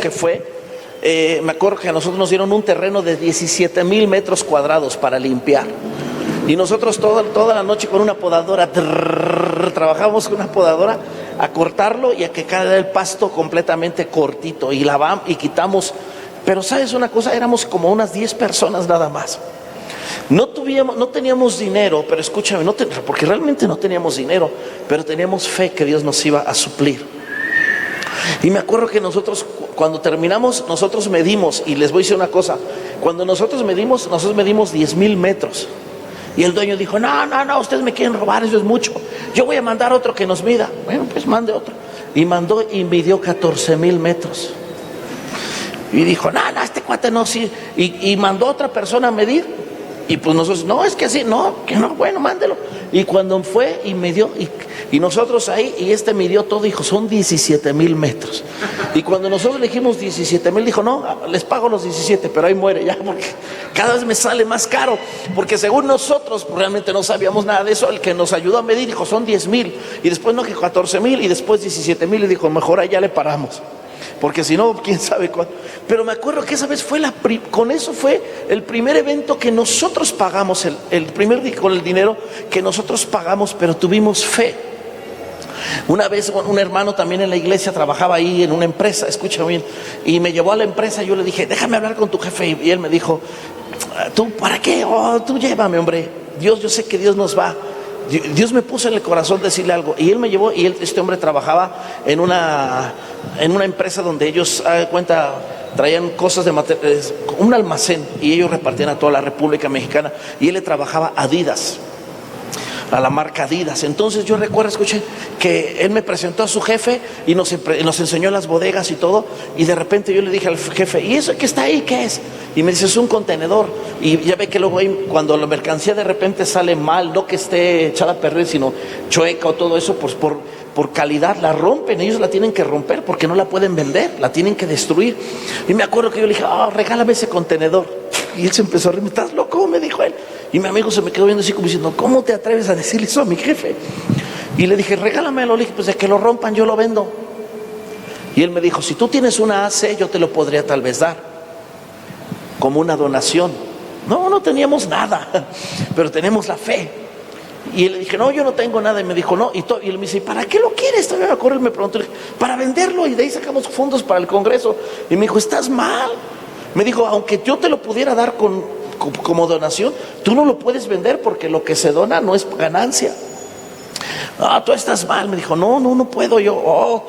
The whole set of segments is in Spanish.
que fue, me acuerdo que a nosotros nos dieron un terreno de 17,000 metros cuadrados para limpiar. Y nosotros toda la noche con una podadora, trabajábamos con una podadora a cortarlo y a que quedara el pasto completamente cortito. Y lavamos y quitamos. Pero ¿sabes una cosa? Éramos como unas 10 personas nada más. No teníamos dinero, pero escúchame, porque realmente no teníamos dinero, pero teníamos fe que Dios nos iba a suplir. Y me acuerdo que nosotros, cuando terminamos, nosotros medimos, y les voy a decir una cosa, cuando nosotros medimos 10,000 metros. Y el dueño dijo, no, ustedes me quieren robar, eso es mucho. Yo voy a mandar otro que nos mida. Bueno, pues mande otro. Y mandó y midió 14,000 metros. Y dijo, no, este cuate no, sí. Y mandó otra persona a medir. Y pues nosotros, no, es que así, que no, bueno, mándelo. Y cuando fue y midió, y nosotros ahí, y midió todo, dijo, son 17,000 metros. Y cuando nosotros le dijimos 17,000, dijo, no, les pago los 17, pero ahí muere ya, porque cada vez me sale más caro. Porque según nosotros, realmente no sabíamos nada de eso, el que nos ayudó a medir dijo, son 10,000. Y después no, que 14,000, y después 17,000, y dijo, mejor ahí ya le paramos. Porque si no, quién sabe cuánto. Pero me acuerdo que esa vez con eso fue el primer evento que nosotros pagamos, el primer con el dinero que nosotros pagamos, pero tuvimos fe. Una vez un hermano también en la iglesia trabajaba ahí en una empresa, escucha bien, y me llevó a la empresa. Yo le dije, déjame hablar con tu jefe, y él me dijo, ¿tú para qué? Tú llévame, hombre. Yo sé que Dios nos va. Dios me puso en el corazón decirle algo. Y él me llevó, y este hombre trabajaba en una empresa donde ellos, traían cosas de materiales, un almacén, y ellos repartían a toda la República Mexicana. Y él le trabajaba a Adidas, a la marca Adidas. Entonces yo recuerdo, escuché, que él me presentó a su jefe y nos enseñó las bodegas y todo. Y de repente yo le dije al jefe, ¿y eso que está ahí qué es? Y me dice, es un contenedor. Y ya ve que luego ahí, cuando la mercancía de repente sale mal, no que esté echada a perder, sino chueca o todo eso, pues por calidad la rompen. Ellos la tienen que romper porque no la pueden vender, la tienen que destruir. Y me acuerdo que yo le dije, regálame ese contenedor. Y él se empezó a reír, ¿estás loco?, me dijo él. Y mi amigo se me quedó viendo así como diciendo, ¿cómo te atreves a decirle eso a mi jefe? Y le dije, regálamelo. Le dije, pues de que lo rompan yo lo vendo. Y él me dijo, si tú tienes una AC, yo te lo podría tal vez dar como una donación. No teníamos nada, pero tenemos la fe. Y le dije, no, yo no tengo nada. Y me dijo, no. Y él me dice, ¿para qué lo quieres? Todavía me acuerdo y me preguntó, para venderlo, y de ahí sacamos fondos para el Congreso. Y me dijo, estás mal. Me dijo, aunque yo te lo pudiera dar como donación, tú no lo puedes vender porque lo que se dona no es ganancia. Tú estás mal. Me dijo, no puedo yo.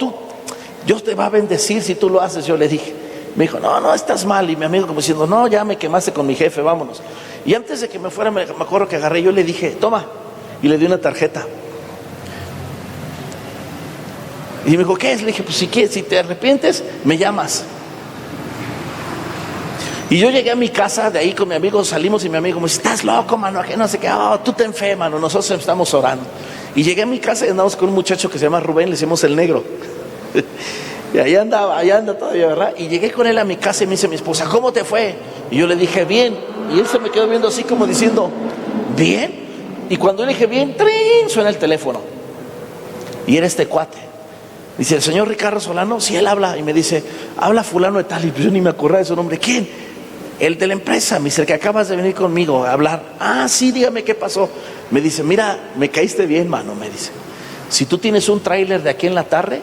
Dios te va a bendecir si tú lo haces. Yo le dije, me dijo, no, estás mal. Y mi amigo como diciendo, no, ya me quemaste con mi jefe, vámonos. Y antes de que me fuera, me acuerdo que agarré, yo le dije, toma. Y le di una tarjeta. Y me dijo, ¿qué es? Le dije, pues si quieres, si te arrepientes, me llamas. Y yo llegué a mi casa, de ahí con mi amigo, salimos, y mi amigo me dice, estás loco, mano, que no sé qué, tú ten fe, mano, nosotros estamos orando. Y llegué a mi casa y andamos con un muchacho que se llama Rubén, le decimos el negro. Y allá anda todavía, ¿verdad? Y llegué con él a mi casa y me dice mi esposa, ¿cómo te fue? Y yo le dije, bien. Y él se me quedó viendo así como diciendo, ¿bien? Y cuando le dije, bien, ¡trin!, suena el teléfono. Y era este cuate. Dice, ¿el señor Ricardo Solano? Sí, él habla. Y me dice, habla fulano de tal. Y yo ni me acordaba de su nombre. ¿Quién? El de la empresa. Me dice, que acabas de venir conmigo a hablar. Sí, dígame qué pasó. Me dice, mira, me caíste bien, mano. Me dice, si tú tienes un tráiler de aquí en la tarde,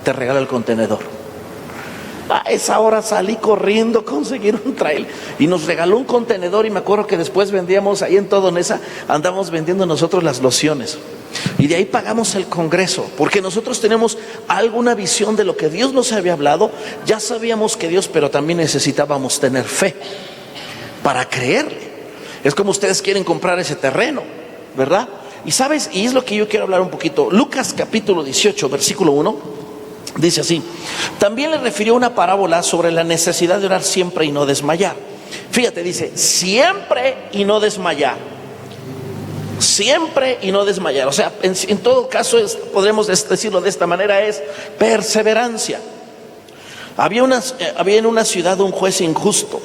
te regalo el contenedor. A esa hora salí corriendo a conseguir un tráiler y nos regaló un contenedor. Y me acuerdo que después vendíamos ahí en todo Nesa, andamos vendiendo nosotros las lociones. Y de ahí pagamos el Congreso, porque nosotros tenemos alguna visión de lo que Dios nos había hablado. Ya sabíamos que Dios, pero también necesitábamos tener fe para creerle. Es como ustedes quieren comprar ese terreno, ¿verdad? Y sabes, y es lo que yo quiero hablar un poquito. Lucas capítulo 18, versículo 1. Dice así, también le refirió una parábola sobre la necesidad de orar siempre y no desmayar. Fíjate, dice, siempre y no desmayar. Siempre y no desmayar. O sea, en todo caso, podremos decirlo de esta manera, es perseverancia. Había en una ciudad un juez injusto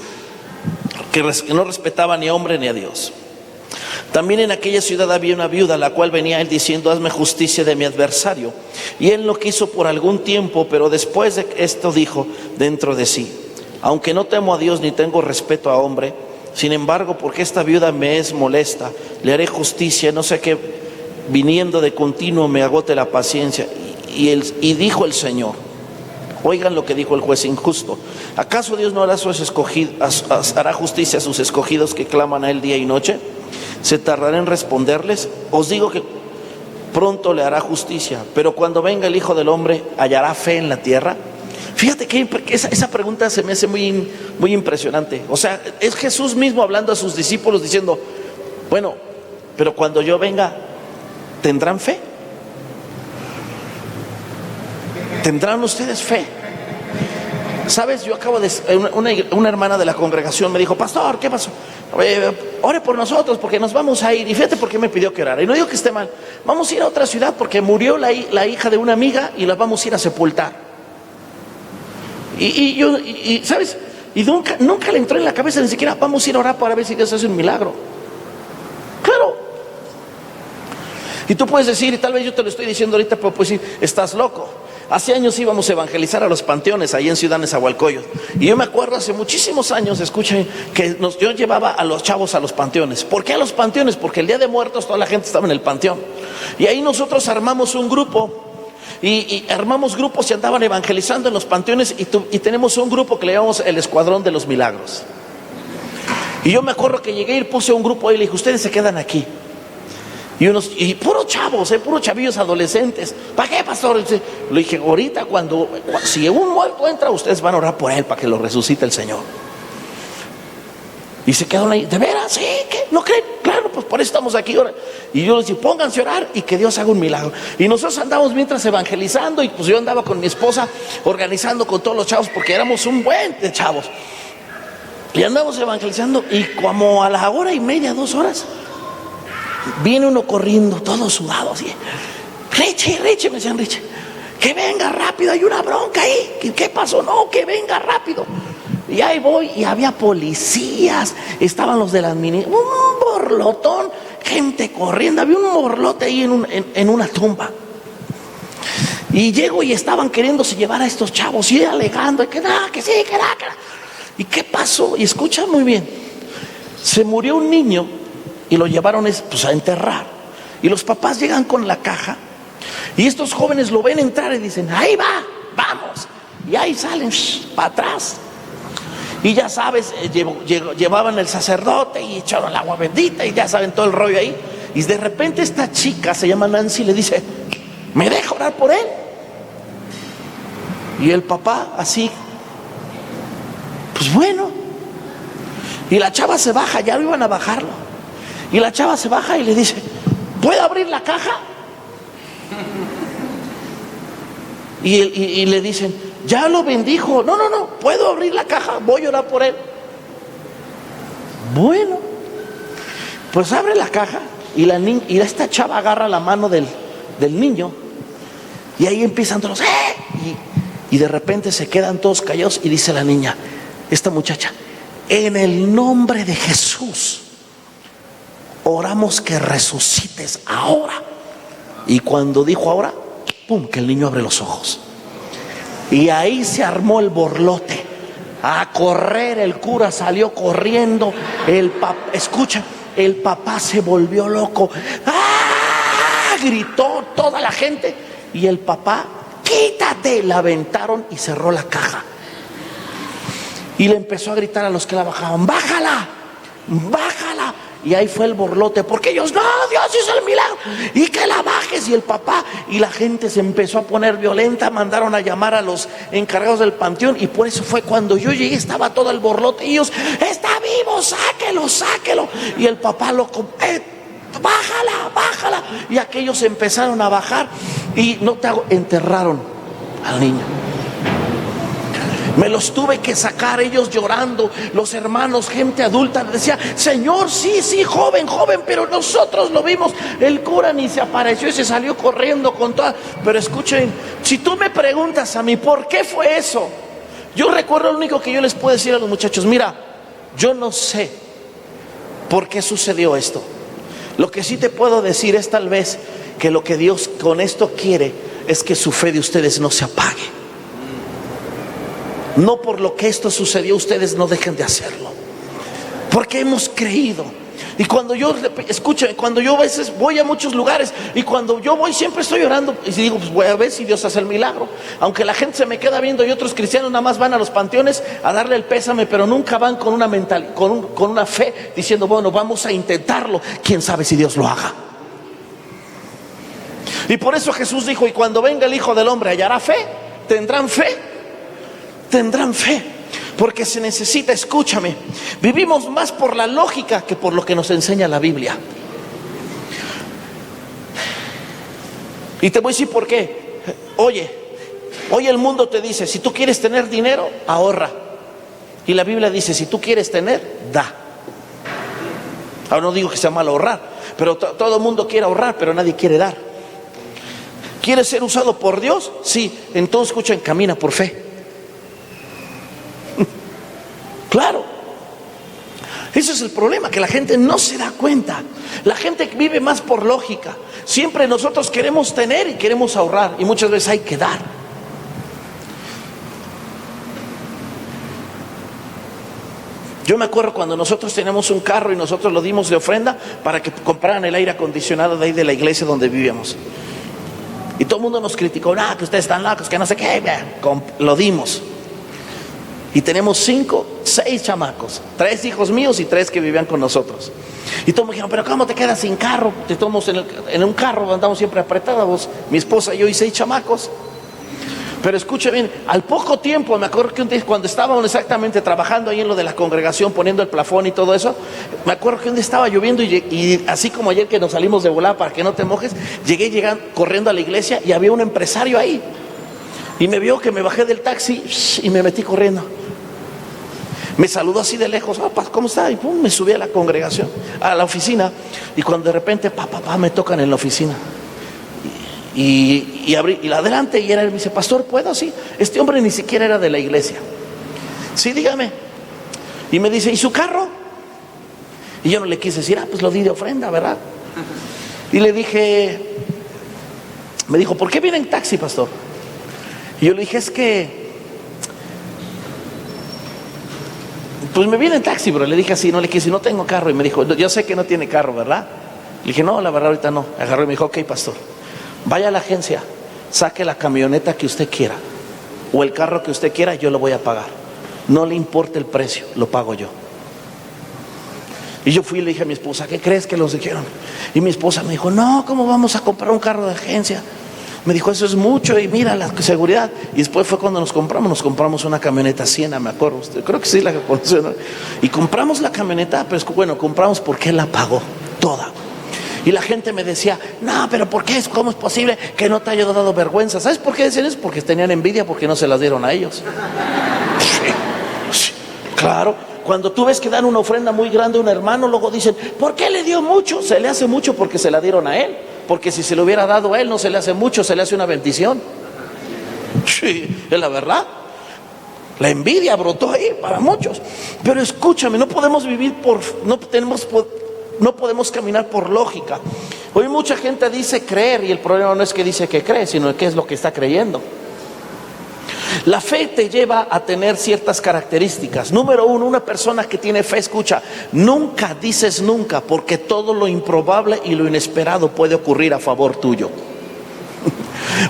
que no respetaba ni a hombre ni a Dios. También en aquella ciudad había una viuda, la cual venía a él diciendo: hazme justicia de mi adversario. Y él lo quiso por algún tiempo, pero después de esto dijo dentro de sí: aunque no temo a Dios ni tengo respeto a hombre, sin embargo, porque esta viuda me es molesta, le haré justicia, no sé qué, viniendo de continuo me agote la paciencia. Y dijo el Señor, oigan lo que dijo el juez injusto: ¿acaso Dios no hará hará justicia a sus escogidos que claman a él día y noche? ¿Se tardará en responderles? Os digo que pronto le hará justicia. Pero cuando venga el Hijo del Hombre, ¿hallará fe en la tierra? Fíjate que esa pregunta se me hace muy impresionante. O sea, es Jesús mismo hablando a sus discípulos diciendo: bueno, pero cuando yo venga, ¿tendrán fe? ¿Tendrán ustedes fe? ¿Sabes? Yo acabo de... Una hermana de la congregación me dijo: pastor, ¿qué pasó? Ore por nosotros porque nos vamos a ir. Y fíjate por qué me pidió que orara. Y no digo que esté mal. Vamos a ir a otra ciudad porque murió la hija de una amiga y la vamos a ir a sepultar. Y ¿sabes? Y nunca le entró en la cabeza ni siquiera: vamos a ir a orar para ver si Dios hace un milagro. Claro. Y tú puedes decir, y tal vez yo te lo estoy diciendo ahorita, pero pues sí, estás loco. Hace años íbamos a evangelizar a los panteones ahí en Ciudad Nezahualcóyotl. Y yo me acuerdo hace muchísimos años, escuchen, que yo llevaba a los chavos a los panteones. ¿Por qué a los panteones? Porque el Día de Muertos toda la gente estaba en el panteón. Y ahí nosotros armamos un grupo. Y armamos grupos y andaban evangelizando en los panteones. Y tenemos un grupo que le llamamos el Escuadrón de los Milagros. Y yo me acuerdo que llegué y puse un grupo ahí y le dije: ustedes se quedan aquí. Y puros chavos, puros chavillos adolescentes. ¿Para qué, pastor? Le dije: ahorita si un muerto entra, ustedes van a orar por él para que lo resucite el Señor. Y se quedaron ahí: ¿de veras? ¿Sí? ¿Qué? ¿No creen? Claro, pues por eso estamos aquí ahora. Y yo les dije: pónganse a orar y que Dios haga un milagro. Y nosotros andamos mientras evangelizando. Y pues yo andaba con mi esposa organizando con todos los chavos, porque éramos un buen de chavos. Y andamos evangelizando. Y como a la hora y media, 2 horas, viene uno corriendo, todo sudado así: Richie, me decían: Richie, que venga rápido, hay una bronca ahí. ¿Qué pasó? No, que venga rápido. Y ahí voy, y había policías, estaban los de la administración, un borlotón, gente corriendo, había un borlote ahí en una tumba. Y llego y estaban queriéndose llevar a estos chavos, y alegando que no, que sí, que no. ¿Y qué pasó? Y escucha muy bien: se murió un niño y lo llevaron pues a enterrar. Y los papás llegan con la caja y estos jóvenes lo ven entrar y dicen: ahí va, vamos. Y ahí salen para atrás. Y ya sabes, llevaban el sacerdote y echaron el agua bendita y ya saben todo el rollo ahí. Y de repente esta chica, se llama Nancy, le dice: ¿me deja orar por él? Y el papá así, pues bueno. Y la chava se baja, ya lo iban a bajarlo. Y la chava se baja y le dice: ¿puedo abrir la caja? Y le dicen: ya lo bendijo. No, puedo abrir la caja, voy a orar por él. Bueno, pues abre la caja y esta chava agarra la mano del niño. Y ahí empiezan todos: y de repente se quedan todos callados y dice la niña, esta muchacha: en el nombre de Jesús oramos que resucites ahora. Y cuando dijo ahora, pum, que el niño abre los ojos. Y ahí se armó el borlote. A correr, el cura salió corriendo. Escucha, el papá se volvió loco. ¡Ah! Gritó toda la gente. Y el papá: quítate. La aventaron y cerró la caja. Y le empezó a gritar a los que la bajaban: bájala, bájala. Y ahí fue el borlote, porque ellos: no, Dios hizo el milagro, y que la bajes. Y el papá y la gente se empezó a poner violenta, mandaron a llamar a los encargados del panteón. Y por eso fue cuando yo llegué, estaba todo el borlote y ellos: está vivo, sáquelo. Y el papá loco: bájala. Y aquellos empezaron a bajar y enterraron al niño. Me los tuve que sacar, ellos llorando, los hermanos, gente adulta, decía: Señor, sí, joven, pero nosotros lo vimos. El cura ni se apareció y se salió corriendo con toda. Pero escuchen, si tú me preguntas a mí por qué fue eso, yo recuerdo, lo único que yo les puedo decir a los muchachos: mira, yo no sé por qué sucedió esto, Lo que sí te puedo decir es tal vez que lo que Dios con esto quiere es que su fe de ustedes no se apague. No por lo que esto sucedió ustedes no dejen de hacerlo, porque hemos creído. Y cuando yo, escúchame, cuando yo a veces voy a muchos lugares y cuando yo voy siempre estoy orando y digo, pues voy a ver si Dios hace el milagro. Aunque la gente se me queda viendo y otros cristianos nada más van a los panteones a darle el pésame, pero nunca van con una con una fe diciendo, bueno, vamos a intentarlo, quién sabe si Dios lo haga. Y por eso Jesús dijo, y cuando venga el Hijo del Hombre, ¿hallará fe? ¿Tendrán fe? Tendrán fe. Porque se necesita, escúchame, vivimos más por la lógica que por lo que nos enseña la Biblia. Y te voy a decir por qué. Hoy el mundo te dice, si tú quieres tener dinero, ahorra. Y la Biblia dice, si tú quieres tener, da. Ahora no digo que sea malo ahorrar, pero todo el mundo quiere ahorrar, pero nadie quiere dar. ¿Quieres ser usado por Dios? Sí, entonces escuchen, camina por fe. Claro, ese es el problema, que la gente no se da cuenta. La gente vive más por lógica. Siempre nosotros queremos tener y queremos ahorrar, y muchas veces hay que dar. Yo me acuerdo cuando nosotros teníamos un carro y nosotros lo dimos de ofrenda para que compraran el aire acondicionado de ahí de la iglesia donde vivíamos. Y todo el mundo nos criticó, que ustedes están locos, que no sé qué. Lo dimos. Y tenemos 6 chamacos, 3 hijos míos y 3 que vivían con nosotros. Y todos me dijeron, pero ¿cómo te quedas sin carro? Te tomamos en un carro, andamos siempre apretados, mi esposa y yo y 6 chamacos. Pero escuche bien, al poco tiempo, me acuerdo que un día cuando estábamos exactamente trabajando ahí en lo de la congregación, poniendo el plafón y todo eso, me acuerdo que un día estaba lloviendo y así como ayer que nos salimos de volada para que no te mojes, llegué corriendo a la iglesia y había un empresario ahí. Y me vio que me bajé del taxi y me metí corriendo. Me saludó así de lejos, ¿cómo está? Y pum, me subí a la congregación, a la oficina. Y cuando de repente, me tocan en la oficina. Y abrí, y adelante, y él me dice, pastor, ¿puedo? Sí. Este hombre ni siquiera era de la iglesia. Sí, dígame. Y me dice, ¿y su carro? Y yo no le quise decir, pues lo di de ofrenda, ¿verdad? Y le dije, me dijo, ¿por qué viene en taxi, pastor? Y yo le dije, es que pues me viene en taxi, bro. Le dije así, no le quise, no tengo carro. Y me dijo, yo sé que no tiene carro, ¿verdad? Le dije, no, la verdad ahorita no. Agarró y me dijo, ok, pastor, vaya a la agencia, saque la camioneta que usted quiera o el carro que usted quiera, yo lo voy a pagar. No le importa el precio, lo pago yo. Y yo fui y le dije a mi esposa, ¿qué crees que los dijeron? Y mi esposa me dijo, no, ¿cómo vamos a comprar un carro de agencia? Me dijo, eso es mucho y mira la seguridad. Y después fue cuando nos compramos una camioneta Siena, me acuerdo. Usted, creo que sí la conoce, ¿no? Y compramos la camioneta, pero bueno, compramos porque él la pagó toda. Y la gente me decía, no, pero ¿por qué? ¿Cómo es posible que no te haya dado vergüenza? ¿Sabes por qué decían eso? Porque tenían envidia, porque no se las dieron a ellos. Sí, claro. Cuando tú ves que dan una ofrenda muy grande a un hermano, luego dicen, ¿por qué le dio mucho? Se le hace mucho porque se la dieron a él. Porque si se lo hubiera dado a él, no se le hace mucho, se le hace una bendición. Sí, es la verdad. La envidia brotó ahí para muchos. Pero escúchame, no podemos vivir no podemos caminar por lógica. Hoy mucha gente dice creer, y el problema no es que dice que cree, sino que es lo que está creyendo. La fe te lleva a tener ciertas características. Número 1, una persona que tiene fe, escucha, nunca dices nunca, porque todo lo improbable y lo inesperado puede ocurrir a favor tuyo.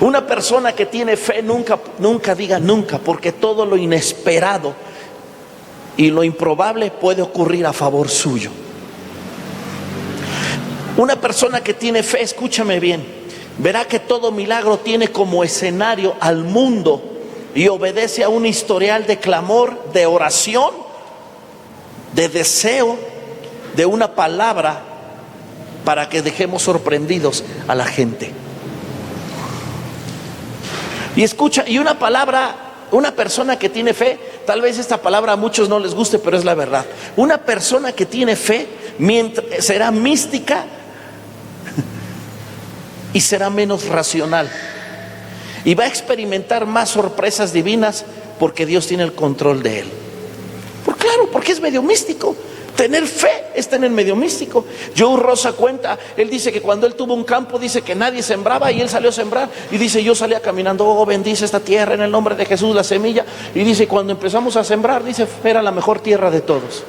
Una persona que tiene fe nunca diga nunca, porque todo lo inesperado y lo improbable puede ocurrir a favor suyo. Una persona que tiene fe, escúchame bien, verá que todo milagro tiene como escenario al mundo y obedece a un historial de clamor, de oración, de deseo, de una palabra para que dejemos sorprendidos a la gente. Y escucha, y una palabra, una persona que tiene fe, tal vez esta palabra a muchos no les guste, pero es la verdad. Una persona que tiene fe será mística y será menos racional. Y va a experimentar más sorpresas divinas porque Dios tiene el control de él. Claro, porque es medio místico. Tener fe es tener medio místico. Joe Rosa cuenta, él dice que cuando él tuvo un campo, dice que nadie sembraba y él salió a sembrar. Y dice, yo salía caminando, oh, bendice esta tierra en el nombre de Jesús, la semilla. Y dice, cuando empezamos a sembrar, dice, era la mejor tierra de todos.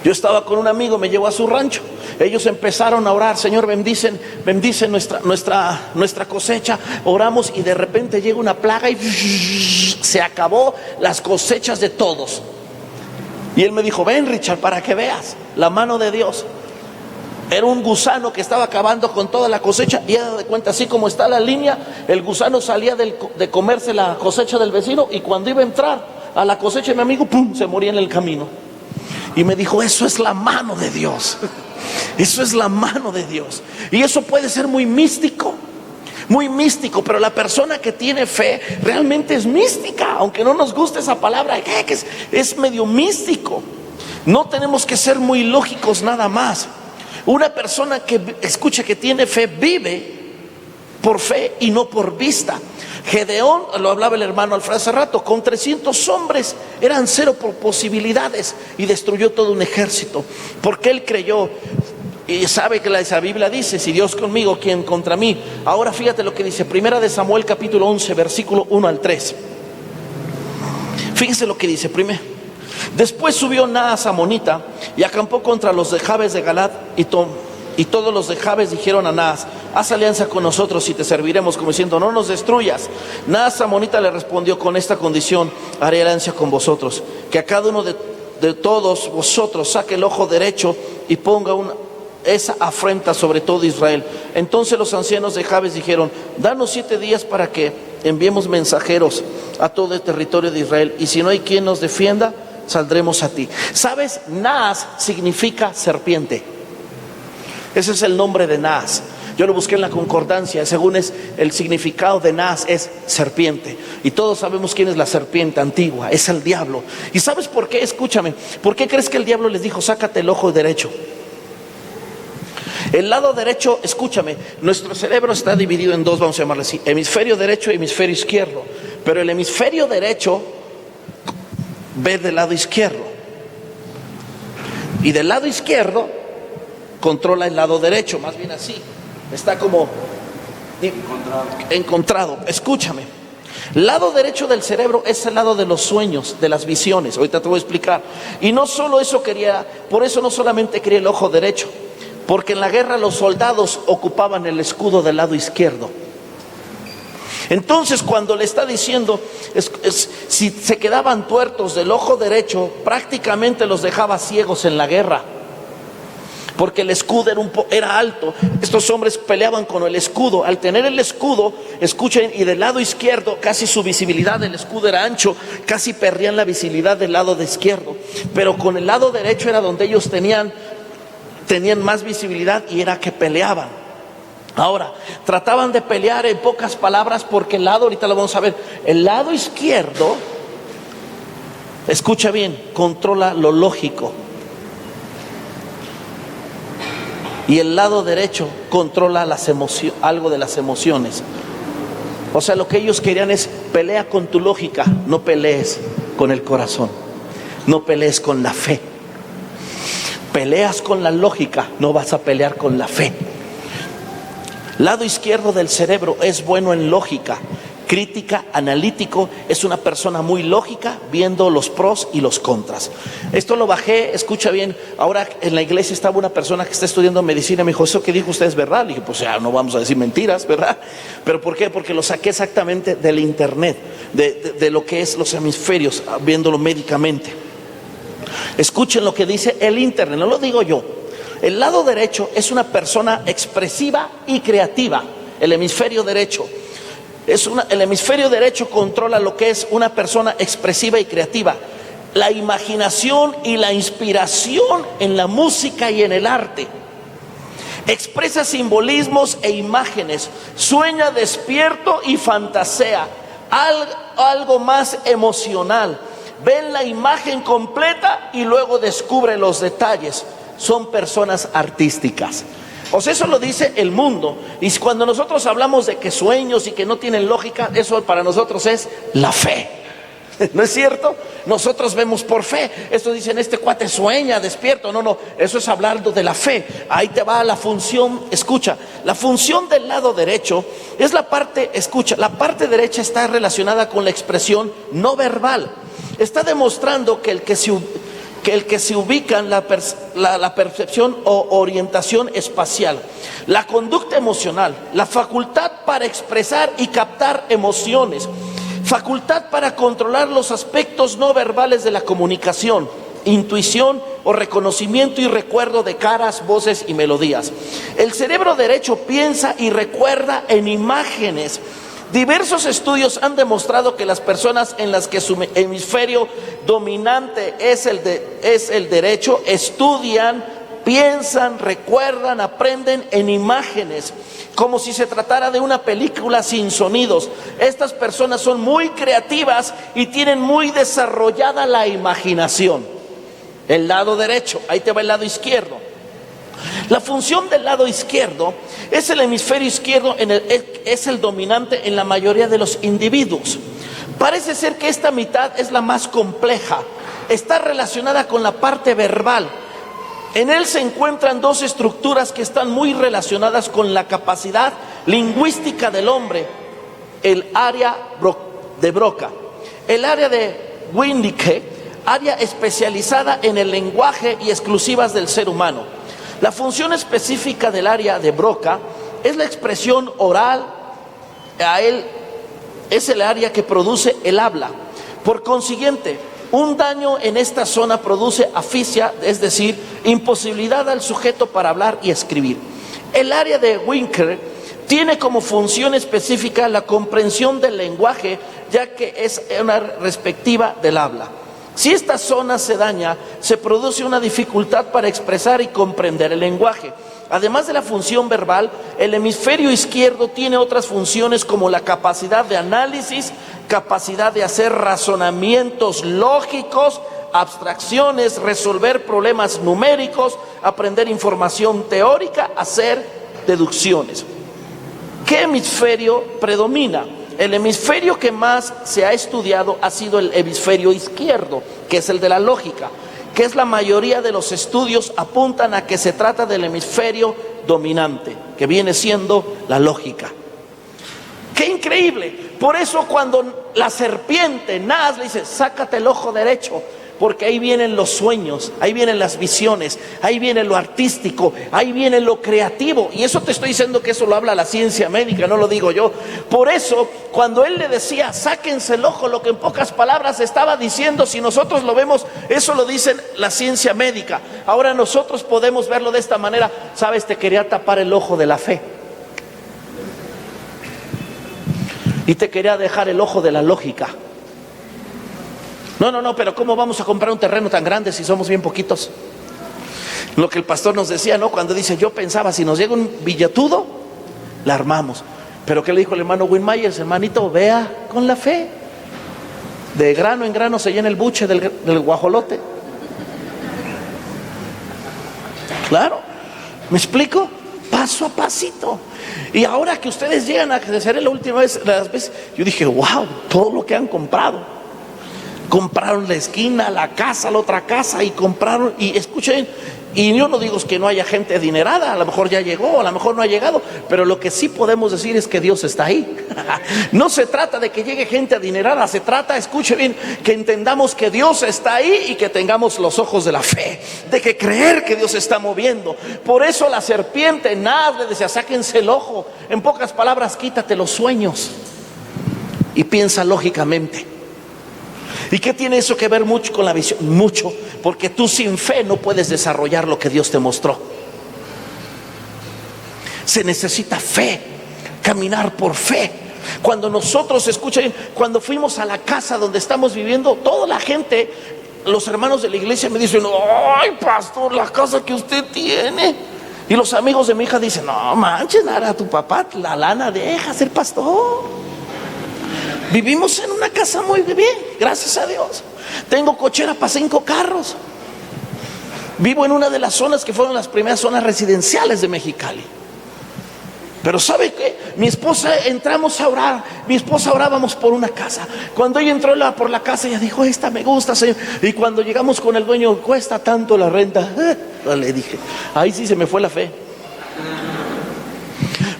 Yo estaba con un amigo, me llevó a su rancho. Ellos empezaron a orar, Señor, bendice nuestra cosecha. Oramos y de repente llega una plaga y se acabó las cosechas de todos. Y él me dijo, ven Richard, para que veas la mano de Dios. Era un gusano que estaba acabando con toda la cosecha. Y de cuenta, así como está la línea, el gusano salía de comerse la cosecha del vecino. Y cuando iba a entrar a la cosecha de mi amigo, ¡pum!, se moría en el camino. Y me dijo, eso es la mano de Dios. Eso es la mano de Dios. Y eso puede ser muy místico, pero la persona que tiene fe realmente es mística, aunque no nos guste esa palabra, que es medio místico. No tenemos que ser muy lógicos nada más. Una persona que escucha que tiene fe vive por fe y no por vista. Gedeón, lo hablaba el hermano Alfredo hace rato, con 300 hombres eran cero posibilidades y destruyó todo un ejército, porque él creyó. Y sabe que la Biblia dice, si Dios conmigo, ¿quién contra mí? Ahora fíjate lo que dice, Primera de Samuel capítulo 11, versículo 1 al 3. Fíjese lo que dice primero. Después subió Naas amonita y acampó contra los de Jabes de Galad, y todos los de Jabes dijeron a Naas, haz alianza con nosotros y te serviremos, como diciendo, no nos destruyas. Naas amonita le respondió, con esta condición haré alianza con vosotros, que a cada uno de todos vosotros saque el ojo derecho y ponga esa afrenta sobre todo Israel. Entonces los ancianos de Jabes dijeron, danos 7 días para que enviemos mensajeros a todo el territorio de Israel, y si no hay quien nos defienda, saldremos a ti. ¿Sabes? Naas significa serpiente. Ese es el nombre de Naas. Yo lo busqué en la concordancia, según es el significado de Naas es serpiente. Y todos sabemos quién es la serpiente antigua, es el diablo. ¿Y sabes por qué? Escúchame, ¿por qué crees que el diablo les dijo, sácate el ojo derecho? El lado derecho, escúchame, nuestro cerebro está dividido en dos, vamos a llamarlo así, hemisferio derecho y hemisferio izquierdo. Pero el hemisferio derecho ve del lado izquierdo, y del lado izquierdo controla el lado derecho, más bien así, está como encontrado. Escúchame, lado derecho del cerebro es el lado de los sueños, de las visiones. Ahorita te voy a explicar. Y no solo eso quería, por eso no solamente quería el ojo derecho, porque en la guerra los soldados ocupaban el escudo del lado izquierdo. Entonces cuando le está diciendo, si se quedaban tuertos del ojo derecho, prácticamente los dejaba ciegos en la guerra, porque el escudo era alto. Estos hombres peleaban con el escudo. Al tener el escudo, escuchen, y del lado izquierdo casi su visibilidad del escudo era ancho, casi perdían la visibilidad del lado de izquierdo. Pero con el lado derecho era donde ellos tenían más visibilidad, y era que peleaban. Ahora, trataban de pelear, en pocas palabras, porque el lado, ahorita lo vamos a ver, el lado izquierdo, escucha bien, controla lo lógico, y el lado derecho controla algo de las emociones. O sea, lo que ellos querían es, pelea con tu lógica, no pelees con el corazón, no pelees con la fe. Peleas con la lógica, no vas a pelear con la fe. Lado izquierdo del cerebro es bueno en lógica, crítica, analítico. Es una persona muy lógica, viendo los pros y los contras. Esto lo bajé, escucha bien. Ahora en la iglesia estaba una persona que está estudiando medicina. Me dijo, ¿eso que dijo usted es verdad? Le dije, pues ya no vamos a decir mentiras, ¿verdad? ¿Pero por qué? Porque lo saqué exactamente del internet, de lo que es los hemisferios, viéndolo médicamente. Escuchen lo que dice el internet, no lo digo yo. El lado derecho es una persona expresiva y creativa. El hemisferio derecho el hemisferio derecho controla lo que es una persona expresiva y creativa, la imaginación y la inspiración en la música y en el arte. Expresa simbolismos e imágenes, sueña despierto y fantasea, algo más emocional. Ven la imagen completa y luego descubre los detalles. Son personas artísticas. O sea, eso lo dice el mundo. Y cuando nosotros hablamos de que sueños y que no tienen lógica, eso para nosotros es la fe. ¿No es cierto? Nosotros vemos por fe. Estos dicen, este cuate sueña, despierto. No, eso es hablando de la fe. Ahí te va la función, escucha. La función del lado derecho es la parte, escucha, la parte derecha está relacionada con la expresión no verbal. Está demostrando que el que se ubica en la percepción o orientación espacial, la conducta emocional, la facultad para expresar y captar emociones, facultad para controlar los aspectos no verbales de la comunicación, intuición o reconocimiento y recuerdo de caras, voces y melodías. El cerebro derecho piensa y recuerda en imágenes. Diversos estudios han demostrado que las personas en las que su hemisferio dominante es el derecho estudian, piensan, recuerdan, aprenden en imágenes, como si se tratara de una película sin sonidos. Estas personas son muy creativas y tienen muy desarrollada la imaginación. El lado derecho, ahí te va el lado izquierdo. La función del lado izquierdo es el hemisferio izquierdo, es el dominante en la mayoría de los individuos. Parece ser que esta mitad es la más compleja, está relacionada con la parte verbal. En él se encuentran dos estructuras que están muy relacionadas con la capacidad lingüística del hombre: el área de Broca, el área de Wernicke, área especializada en el lenguaje y exclusivas del ser humano. La función específica del área de Broca es la expresión oral. A él es el área que produce el habla. Por consiguiente, un daño en esta zona produce asfixia, es decir, imposibilidad al sujeto para hablar y escribir. El área de Wernicke tiene como función específica la comprensión del lenguaje, ya que es una respectiva del habla. Si esta zona se daña, se produce una dificultad para expresar y comprender el lenguaje. Además de la función verbal, el hemisferio izquierdo tiene otras funciones como la capacidad de análisis, capacidad de hacer razonamientos lógicos, abstracciones, resolver problemas numéricos, aprender información teórica, hacer deducciones. ¿Qué hemisferio predomina? El hemisferio que más se ha estudiado ha sido el hemisferio izquierdo, que es el de la lógica, que es la mayoría de los estudios apuntan a que se trata del hemisferio dominante, que viene siendo la lógica. ¡Qué increíble! Por eso cuando la serpiente le dice, sácate el ojo derecho, porque ahí vienen los sueños, ahí vienen las visiones, ahí viene lo artístico, ahí viene lo creativo. Y eso te estoy diciendo que eso lo habla la ciencia médica, no lo digo yo. Por eso, cuando él le decía, sáquense el ojo, lo que en pocas palabras estaba diciendo, si nosotros lo vemos, eso lo dice la ciencia médica. Ahora nosotros podemos verlo de esta manera. Sabes, te quería tapar el ojo de la fe. Y te quería dejar el ojo de la lógica. No, pero ¿cómo vamos a comprar un terreno tan grande si somos bien poquitos? Lo que el pastor nos decía, ¿no? Cuando dice, yo pensaba, si nos llega un billetudo, la armamos. Pero ¿qué le dijo el hermano Winmayer? Hermanito, vea con la fe. De grano en grano se llena el buche del guajolote. Claro, ¿me explico? Paso a pasito. Y ahora que ustedes llegan a crecer, la última vez, las veces, yo dije, wow, todo lo que han comprado. Compraron la esquina, la casa, la otra casa, y compraron, y escuchen, y yo no digo que no haya gente adinerada, a lo mejor ya llegó, a lo mejor no ha llegado, pero lo que sí podemos decir es que Dios está ahí. No se trata de que llegue gente adinerada, se trata, escuche bien, que entendamos que Dios está ahí y que tengamos los ojos de la fe, de que creer que Dios está moviendo. Por eso la serpiente le decía, sáquense el ojo, en pocas palabras, quítate los sueños y piensa lógicamente. ¿Y qué tiene eso que ver mucho con la visión? Mucho, porque tú sin fe no puedes desarrollar lo que Dios te mostró. Se necesita fe, caminar por fe. Cuando nosotros, escuchen, cuando fuimos a la casa donde estamos viviendo, toda la gente, los hermanos de la iglesia me dicen, ay pastor, la casa que usted tiene. Y los amigos de mi hija dicen, no manches, Nara, tu papá, la lana deja ser pastor. Vivimos en una casa muy bien, gracias a Dios. Tengo cochera para 5 carros. Vivo en una de las zonas que fueron las primeras zonas residenciales de Mexicali. Pero ¿sabe qué? Mi esposa, entramos a orar. Mi esposa orábamos por una casa. Cuando ella entró por la casa, ella dijo: esta me gusta, Señor. Y cuando llegamos con el dueño: cuesta tanto la renta. Le dije, ahí sí se me fue la fe.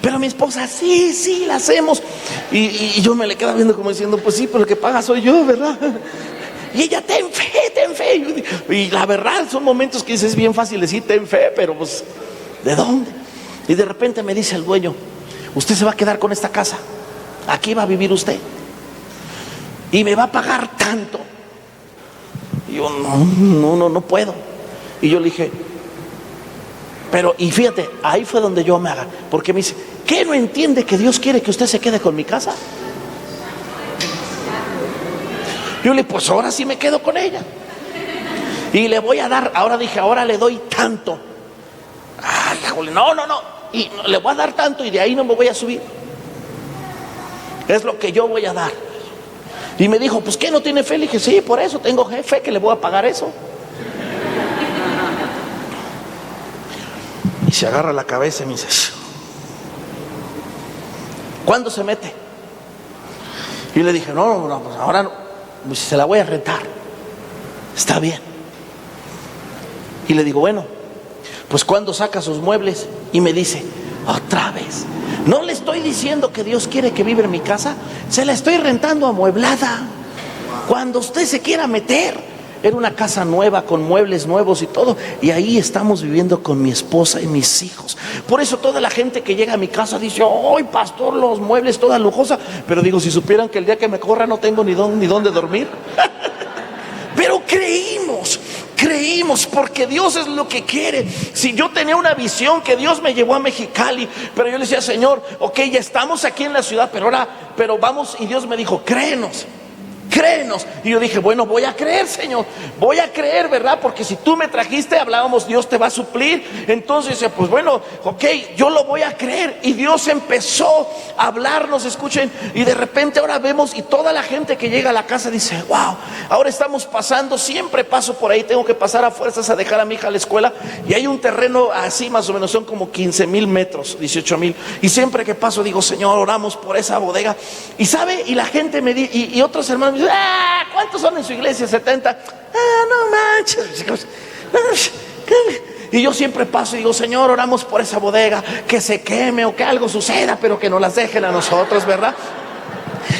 Pero mi esposa: sí, la hacemos. Y yo me le quedaba viendo como diciendo: pues sí, pero el que paga soy yo, ¿verdad? Y ella: ten fe. Y la verdad, son momentos que dices: es bien fácil decir ten fe, pero pues, ¿de dónde? Y de repente me dice el dueño: usted se va a quedar con esta casa, aquí va a vivir usted, y me va a pagar tanto. Y yo: no puedo. Y yo le dije: pero, y fíjate, ahí fue donde yo me haga, porque me dice: ¿qué no entiende que Dios quiere que usted se quede con mi casa? Yo le dije: pues ahora sí me quedo con ella, y le voy a dar. Ahora dije: ahora le doy tanto. Ay, híjole, no, y le voy a dar tanto, y de ahí no me voy a subir. Es lo que yo voy a dar. Y me dijo: pues ¿qué, no tiene fe? Le dije: sí, por eso tengo fe, que le voy a pagar eso. Y se agarra la cabeza y me dice: ¿cuándo se mete? Y le dije: no, pues ahora no, pues se la voy a rentar. Está bien. Y le digo: bueno, pues ¿cuándo saca sus muebles? Y me dice: otra vez. No le estoy diciendo que Dios quiere que viva en mi casa, se la estoy rentando amueblada. Cuando usted se quiera meter. Era una casa nueva, con muebles nuevos y todo, y ahí estamos viviendo con mi esposa y mis hijos. Por eso toda la gente que llega a mi casa dice: ¡ay, pastor, los muebles, toda lujosa! Pero digo, si supieran que el día que me corra no tengo ni dónde dormir. Pero creímos, porque Dios es lo que quiere. Si yo tenía una visión que Dios me llevó a Mexicali, pero yo le decía: Señor, ok, ya estamos aquí en la ciudad, pero vamos. Y Dios me dijo: créenos. Y yo dije: bueno, voy a creer, Señor, voy a creer, ¿verdad? Porque si tú me trajiste, hablábamos, Dios te va a suplir. Entonces dice: pues bueno, ok, yo lo voy a creer. Y Dios empezó a hablarnos, escuchen. Y de repente ahora vemos, y toda la gente que llega a la casa dice: wow, ahora estamos pasando, siempre paso por ahí, tengo que pasar a fuerzas a dejar a mi hija a la escuela. Y hay un terreno así, más o menos, son como 15,000 metros, 18,000. Y siempre que paso digo: Señor, oramos por esa bodega. Y sabe, y la gente me dice, y otros hermanos me dicen: ¿cuántos son en su iglesia? 70. No manches. Y yo siempre paso y digo: Señor, oramos por esa bodega, que se queme o que algo suceda, pero que nos las dejen a nosotros, ¿verdad?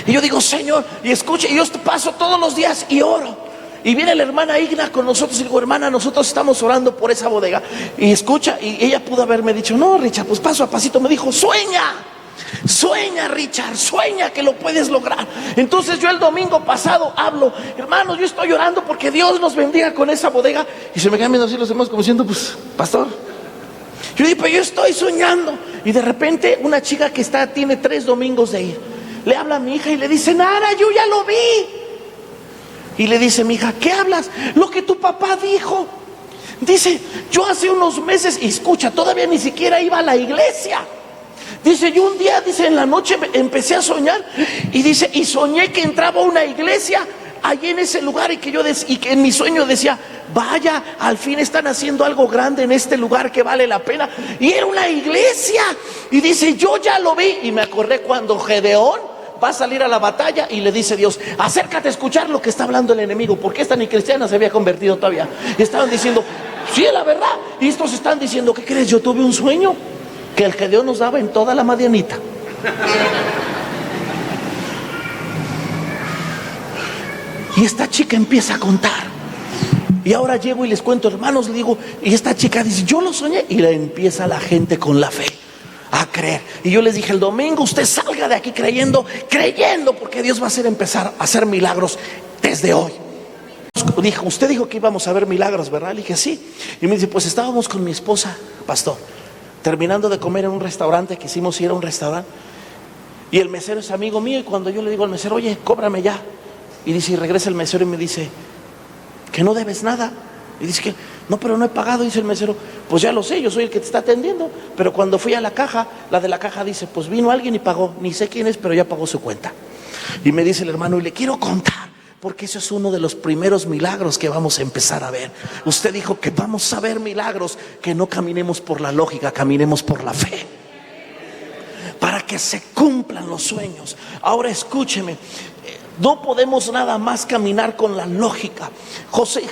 Y yo digo: Señor, y escuche, y yo paso todos los días y oro. Y viene la hermana Igna con nosotros y digo: hermana, nosotros estamos orando por esa bodega. Y escucha, y ella pudo haberme dicho: no, Richard, pues paso a pasito. Me dijo: sueña, Richard, sueña que lo puedes lograr. Entonces yo el domingo pasado hablo: hermanos, yo estoy orando porque Dios nos bendiga con esa bodega. Y se me quedan viendo así los demás como diciendo: pues, pastor. Yo digo: pero yo estoy soñando. Y de repente una chica que tiene 3 domingos de ir, le habla a mi hija y le dice: Nara, yo ya lo vi. Y le dice mi hija: ¿qué hablas? Lo que tu papá dijo. Dice: yo hace unos meses, y escucha, todavía ni siquiera iba a la iglesia. Dice: yo un día, dice, en la noche empecé a soñar. Y dice: y soñé que entraba a una iglesia allí en ese lugar, y que en mi sueño decía: vaya, al fin están haciendo algo grande en este lugar que vale la pena. Y era una iglesia. Y dice: yo ya lo vi. Y me acordé cuando Gedeón va a salir a la batalla y le dice Dios: acércate a escuchar lo que está hablando el enemigo, porque esta ni cristiana se había convertido todavía. Y estaban diciendo: sí, es la verdad. Y estos están diciendo: ¿qué crees? Yo tuve un sueño que el Gedeón nos daba en toda la Madianita. Y esta chica empieza a contar. Y ahora llego y les cuento: hermanos, le digo, y esta chica dice: yo lo soñé. Y le empieza la gente con la fe a creer. Y yo les dije: el domingo usted salga de aquí creyendo, porque Dios va a empezar a hacer milagros desde hoy. Dijo: usted dijo que íbamos a ver milagros, ¿verdad? Le dije: sí. Y me dice: pues estábamos con mi esposa, pastor, terminando de comer en un restaurante, quisimos ir a un restaurante, y el mesero es amigo mío. Y cuando yo le digo al mesero: oye, cóbrame ya. Y dice, y regresa el mesero y me dice: que no debes nada. Y dice que no, pero no he pagado. Dice el mesero: pues ya lo sé, yo soy el que te está atendiendo. Pero cuando fui a la caja, la de la caja dice: pues vino alguien y pagó, ni sé quién es, pero ya pagó su cuenta. Y me dice el hermano: y le quiero contar, porque eso es uno de los primeros milagros que vamos a empezar a ver. Usted dijo que vamos a ver milagros, que no caminemos por la lógica, caminemos por la fe. que se cumplan los sueños. Ahora escúcheme, no podemos nada más caminar con la lógica.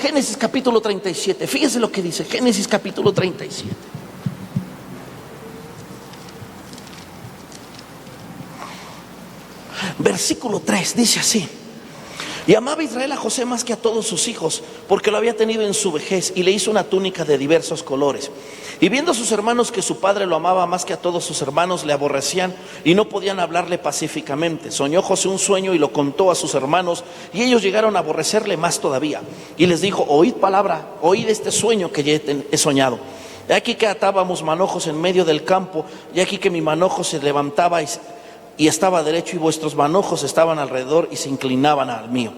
Génesis capítulo 37, fíjese lo que dice Génesis capítulo 37. Versículo 3 dice así: y amaba Israel a José más que a todos sus hijos, porque lo había tenido en su vejez, y le hizo una túnica de diversos colores. Y viendo a sus hermanos que su padre lo amaba más que a todos sus hermanos, le aborrecían y no podían hablarle pacíficamente. Soñó José un sueño y lo contó a sus hermanos, y ellos llegaron a aborrecerle más todavía. Y les dijo: oíd palabra, oíd este sueño que he soñado. He aquí que atábamos manojos en medio del campo, y aquí que mi manojo se levantaba y estaba derecho, y vuestros manojos estaban alrededor y se inclinaban al mío.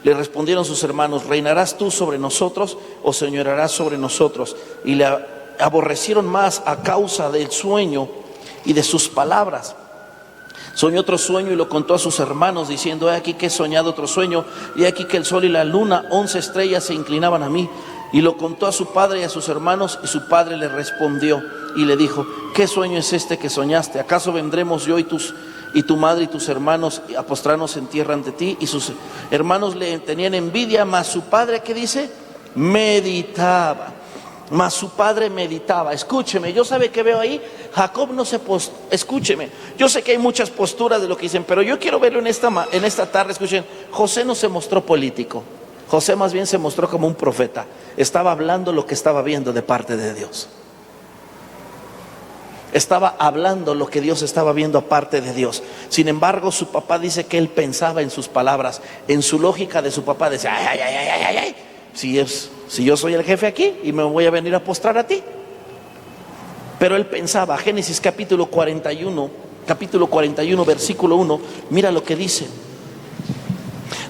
Le respondieron sus hermanos: ¿reinarás tú sobre nosotros o señorarás sobre nosotros? Y le aborrecieron más a causa del sueño y de sus palabras. Soñó otro sueño y lo contó a sus hermanos, diciendo: he aquí que he soñado otro sueño, y he aquí que el sol y la luna, 11 estrellas, se inclinaban a mí. Y lo contó a su padre y a sus hermanos, y su padre le respondió y le dijo: ¿qué sueño es este que soñaste? ¿Acaso vendremos yo y tu madre y tus hermanos a postrarnos en tierra ante ti? Y sus hermanos le tenían envidia, mas su padre, ¿qué dice? Meditaba. Mas su padre meditaba. Escúcheme, yo sabe que veo ahí, Jacob no se escúcheme, yo sé que hay muchas posturas de lo que dicen, pero yo quiero verlo en esta tarde. Escuchen, José no se mostró político. José más bien se mostró como un profeta. Estaba hablando lo que estaba viendo de parte de Dios. Estaba hablando lo que Dios estaba viendo aparte de Dios. Sin embargo, su papá dice que él pensaba en sus palabras. En su lógica de su papá decía: ay, si yo soy el jefe aquí y me voy a venir a postrar a ti. Pero él pensaba. Génesis capítulo 41 versículo 1, mira lo que dice: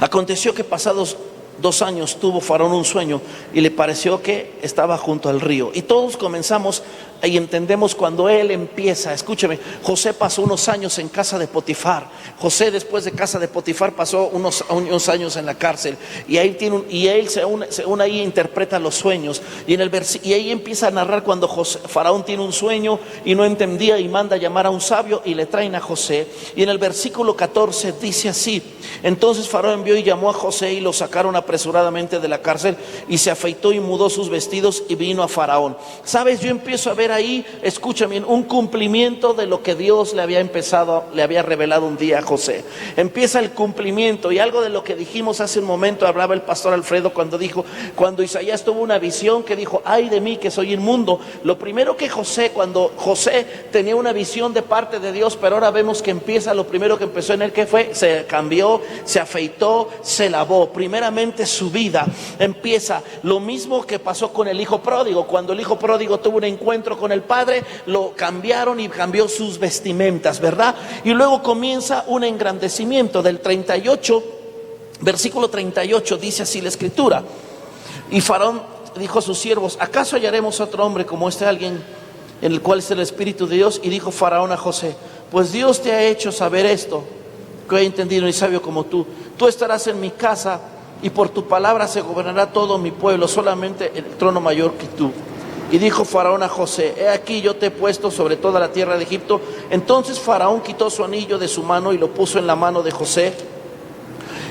aconteció que pasados 2 años tuvo Faraón un sueño, y le pareció que estaba junto al río. Y todos comenzamos y entendemos cuando él empieza. Escúcheme, José pasó unos años en casa de Potifar. José, después de casa de Potifar, pasó unos años en la cárcel, y ahí él se une ahí, interpreta los sueños, y ahí empieza a narrar cuando Faraón tiene un sueño y no entendía, y manda a llamar a un sabio y le traen a José. Y en el versículo 14 dice así: entonces Faraón envió y llamó a José, y lo sacaron apresuradamente de la cárcel, y se afeitó y mudó sus vestidos y vino a Faraón. Sabes, yo empiezo a ver ahí, escúchame, un cumplimiento de lo que Dios le había revelado un día a José. Empieza el cumplimiento, y algo de lo que dijimos hace un momento, hablaba el pastor Alfredo cuando Isaías tuvo una visión que dijo: ay de mí que soy inmundo. Lo primero que cuando José tenía una visión de parte de Dios, pero ahora vemos que lo primero que empezó en él, que fue, se cambió, se afeitó, se lavó. Primeramente su vida empieza. Lo mismo que pasó con el hijo pródigo. Cuando el hijo pródigo tuvo un encuentro con el padre, lo cambiaron y cambió sus vestimentas, ¿verdad? Y luego comienza un engrandecimiento. Del 38, versículo 38, dice así la escritura: y Faraón dijo a sus siervos: ¿acaso hallaremos otro hombre como alguien en el cual es el Espíritu de Dios? Y dijo Faraón a José: pues Dios te ha hecho saber esto, que he entendido y sabio como tú. Tú estarás en mi casa, y por tu palabra se gobernará todo mi pueblo, solamente el trono mayor que tú. Y dijo Faraón a José: he aquí yo te he puesto sobre toda la tierra de Egipto. Entonces Faraón quitó su anillo de su mano y lo puso en la mano de José,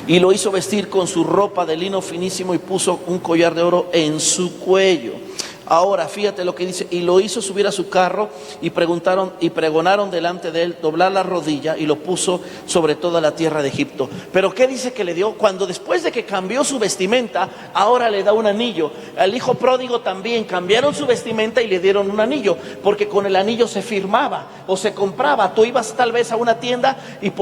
y lo hizo vestir con su ropa de lino finísimo, y puso un collar de oro en su cuello. Ahora fíjate lo que dice: y lo hizo subir a su carro, y pregonaron delante de él doblar la rodilla, y lo puso sobre toda la tierra de Egipto. Pero ¿qué dice que le dio? Cuando después de que cambió su vestimenta, ahora le da un anillo. Al hijo pródigo también cambiaron su vestimenta y le dieron un anillo, porque con el anillo se firmaba o se compraba. Tú ibas tal vez a una tienda y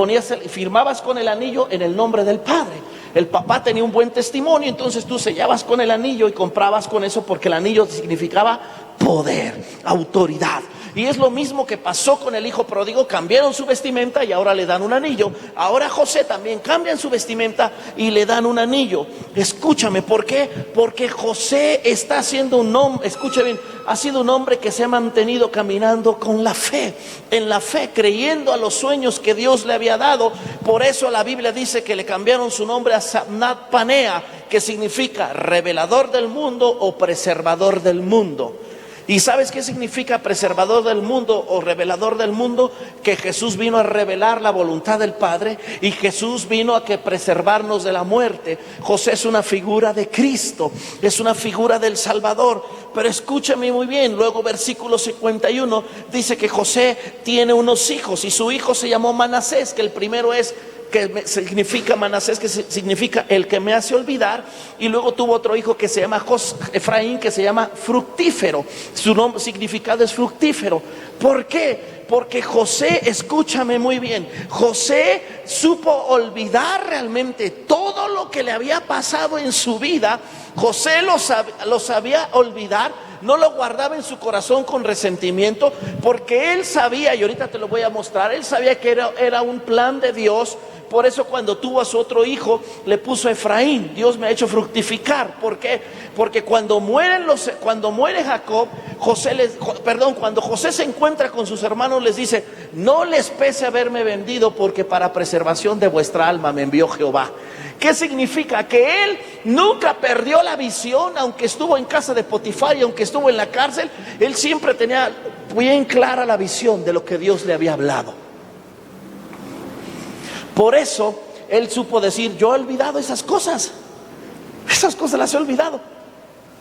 firmabas con el anillo en el nombre del padre. El papá tenía un buen testimonio, entonces tú sellabas con el anillo y comprabas con eso, porque el anillo significaba poder, autoridad. Y es lo mismo que pasó con el hijo pródigo. Cambiaron su vestimenta y ahora le dan un anillo. Ahora José también cambian su vestimenta y le dan un anillo. Escúchame, ¿por qué? Porque José está siendo un hombre, escúchame bien, ha sido un hombre que se ha mantenido caminando con la fe, en la fe, creyendo a los sueños que Dios le había dado. Por eso la Biblia dice que le cambiaron su nombre a Sabnat Panea, que significa revelador del mundo o preservador del mundo. ¿Y sabes qué significa preservador del mundo o revelador del mundo? Que Jesús vino a revelar la voluntad del Padre y Jesús vino a preservarnos de la muerte. José es una figura de Cristo, es una figura del Salvador. Pero escúchame muy bien, luego versículo 51 dice que José tiene unos hijos y su hijo se llamó Manasés, que el primero es, que significa Manasés, que significa el que me hace olvidar, y luego tuvo otro hijo que se llama Efraín, que se llama fructífero. Su nombre, significado es fructífero. ¿Por qué? Porque José, escúchame muy bien, José supo olvidar realmente todo lo que le había pasado en su vida. José lo sabía olvidar, no lo guardaba en su corazón con resentimiento, porque él sabía, y ahorita te lo voy a mostrar, él sabía que era un plan de Dios. Por eso cuando tuvo a su otro hijo le puso Efraín. Dios me ha hecho fructificar. ¿Por qué? Porque cuando muere Jacob, cuando José se encuentra con sus hermanos, les dice: no les pese haberme vendido, porque para preservación de vuestra alma me envió Jehová. ¿Qué significa? Que él nunca perdió la visión, aunque estuvo en casa de Potifar y aunque estuvo en la cárcel, él siempre tenía bien clara la visión de lo que Dios le había hablado. Por eso él supo decir: yo he olvidado esas cosas las he olvidado.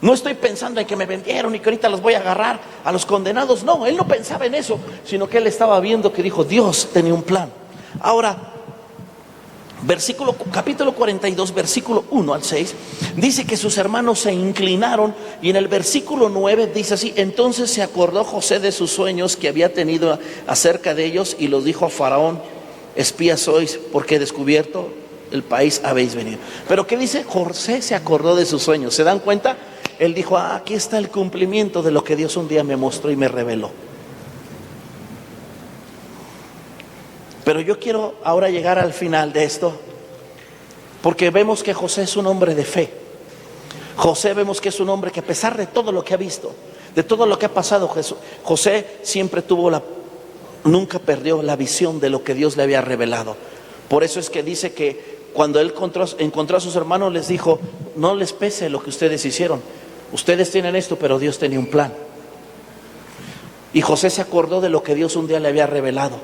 No estoy pensando en que me vendieron y que ahorita los voy a agarrar a los condenados. No, él no pensaba en eso, sino que él estaba viendo que dijo: Dios tenía un plan. Ahora, capítulo 42, versículo 1 al 6, dice que sus hermanos se inclinaron, y en el versículo 9 dice así: entonces se acordó José de sus sueños que había tenido acerca de ellos, y los dijo a Faraón: espías sois, porque he descubierto el país habéis venido. Pero ¿qué dice? José se acordó de sus sueños. ¿Se dan cuenta? Él dijo: aquí está el cumplimiento de lo que Dios un día me mostró y me reveló. Pero yo quiero ahora llegar al final de esto, porque vemos que José es un hombre de fe. José vemos que es un hombre que, a pesar de todo lo que ha visto, de todo lo que ha pasado, José siempre nunca perdió la visión de lo que Dios le había revelado. Por eso es que dice que cuando él encontró a sus hermanos, les dijo: no les pese lo que ustedes hicieron, ustedes tienen esto, pero Dios tenía un plan. Y José se acordó de lo que Dios un día le había revelado.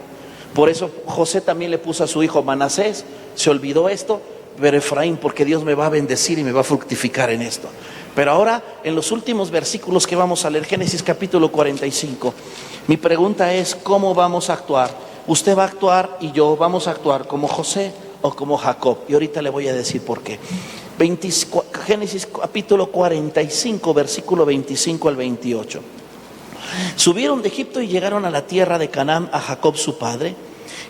Por eso José también le puso a su hijo Manasés. Se olvidó esto, pero Efraín, porque Dios me va a bendecir y me va a fructificar en esto. Pero ahora, en los últimos versículos que vamos a leer, Génesis capítulo 45, mi pregunta es: ¿cómo vamos a actuar? Usted va a actuar y yo vamos a actuar como José o como Jacob. Y ahorita le voy a decir por qué. Génesis capítulo 45, versículo 25 al 28. Subieron de Egipto y llegaron a la tierra de Canaán a Jacob su padre,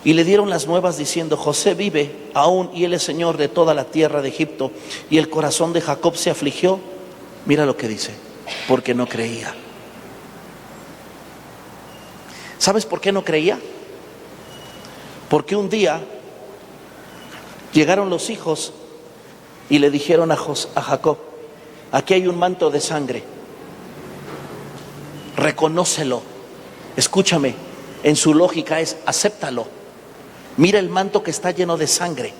y le dieron las nuevas diciendo: José vive aún, y él es señor de toda la tierra de Egipto. Y el corazón de Jacob se afligió. Mira lo que dice: porque no creía. ¿Sabes por qué no creía? Porque un día llegaron los hijos y le dijeron a Jacob: aquí hay un manto de sangre, reconócelo. Escúchame, en su lógica es: acéptalo. Mira el manto que está lleno de sangre.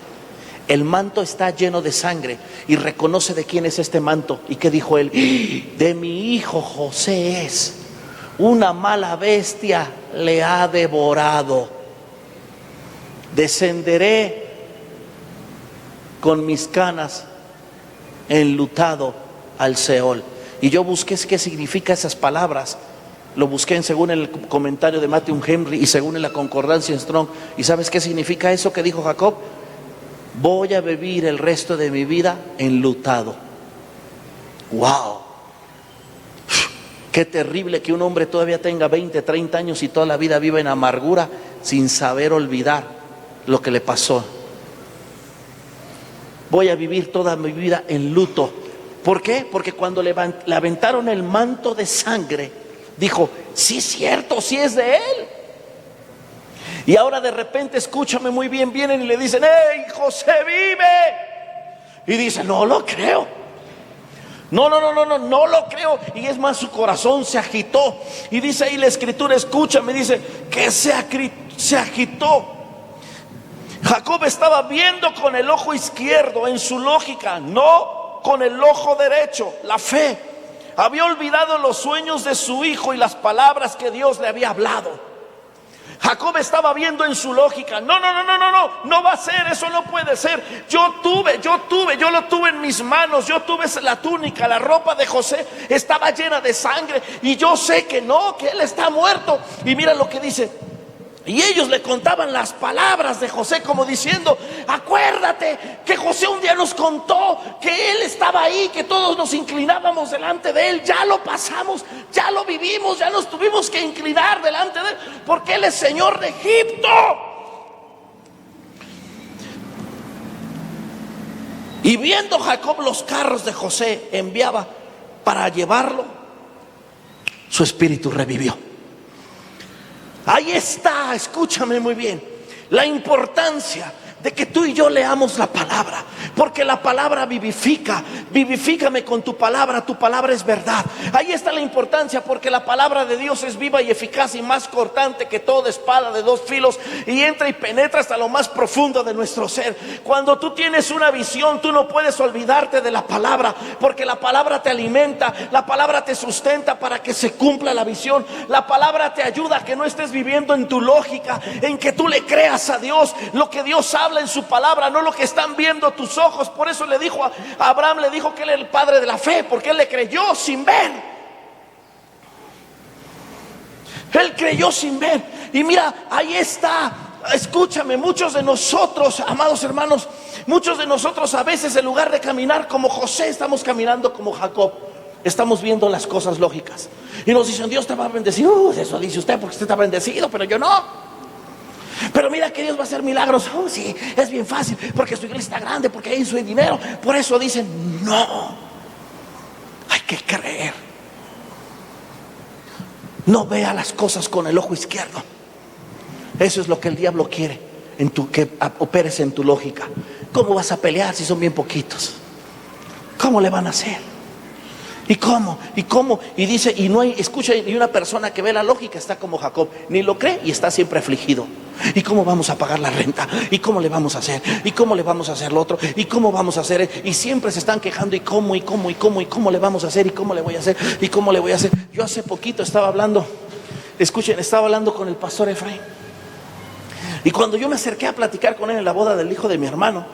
El manto está lleno de sangre, y reconoce de quién es este manto. ¿Y qué dijo él? De mi hijo José es. Una mala bestia le ha devorado. Descenderé con mis canas enlutado al Seol. Y yo busqué qué significa esas palabras. Lo busqué según el comentario de Matthew Henry y según en la concordancia Strong. ¿Y sabes qué significa eso que dijo Jacob? Voy a vivir el resto de mi vida enlutado. ¡Wow! Qué terrible que un hombre todavía tenga 20, 30 años y toda la vida viva en amargura, sin saber olvidar lo que le pasó. Voy a vivir toda mi vida en luto. ¿Por qué? Porque cuando le aventaron el manto de sangre, dijo: sí es cierto, sí es de él. Y ahora de repente, escúchame muy bien, vienen y le dicen: ¡hey, José vive! Y dice: no lo creo. No lo creo. Y es más, su corazón se agitó. Y dice ahí la escritura, escúchame, dice que se agitó. Jacob estaba viendo con el ojo izquierdo, en su lógica, no con el ojo derecho, la fe. había olvidado los sueños de su hijo y las palabras que Dios le había hablado. Jacob estaba viendo en su lógica, no va a ser, eso no puede ser. Yo lo tuve en mis manos, yo tuve la túnica, la ropa de José estaba llena de sangre y yo sé que no, que él está muerto. Y mira lo que dice. Y ellos le contaban las palabras de José como diciendo, acuérdate que José un día nos contó que él estaba ahí, que todos nos inclinábamos delante de él. Ya lo pasamos, ya lo vivimos, ya nos tuvimos que inclinar delante de él, porque él es Señor de Egipto. Y viendo Jacob los carros de José, enviaba para llevarlo, su espíritu revivió. Ahí está, escúchame muy bien, la importancia de que tú y yo leamos la palabra, porque la palabra vivifica. Vivifícame con tu palabra es verdad. Ahí está la importancia, porque la palabra de Dios es viva y eficaz y más cortante que toda espada de dos filos, y entra y penetra hasta lo más profundo de nuestro ser. Cuando tú tienes una visión, tú no puedes olvidarte de la palabra, porque la palabra te alimenta, la palabra te sustenta para que se cumpla la visión. La palabra te ayuda a que no estés viviendo en tu lógica, en que tú le creas a Dios lo que Dios habla en su palabra, no lo que están viendo tus ojos. Por eso le dijo a Abraham, le dijo que él era el padre de la fe, porque él le creyó sin ver. Él creyó sin ver. Y mira, ahí está. Escúchame, muchos de nosotros, amados hermanos, muchos de nosotros a veces, en lugar de caminar como José, estamos caminando como Jacob. Estamos viendo las cosas lógicas y nos dicen, Dios te va a bendecir. Eso dice usted porque usted está bendecido, pero yo no. Pero mira que Dios va a hacer milagros. Sí, es bien fácil, porque su iglesia está grande, porque ahí hay dinero. Por eso dicen, no, hay que creer. No vea las cosas con el ojo izquierdo. Eso es lo que el diablo quiere, que operes en tu lógica. ¿Cómo vas a pelear si son bien poquitos? ¿Cómo le van a hacer? ¿Y cómo? Y dice, y no hay, escucha, y una persona que ve la lógica está como Jacob, ni lo cree y está siempre afligido. ¿Y cómo vamos a pagar la renta? ¿Y cómo le vamos a hacer? ¿Y cómo le vamos a hacer lo otro? ¿Y cómo vamos a hacer? Y siempre se están quejando, ¿y cómo le vamos a hacer? ¿Y cómo le voy a hacer? ¿Y cómo le voy a hacer? Yo hace poquito estaba hablando con el pastor Efraín. Y cuando yo me acerqué a platicar con él en la boda del hijo de mi hermano,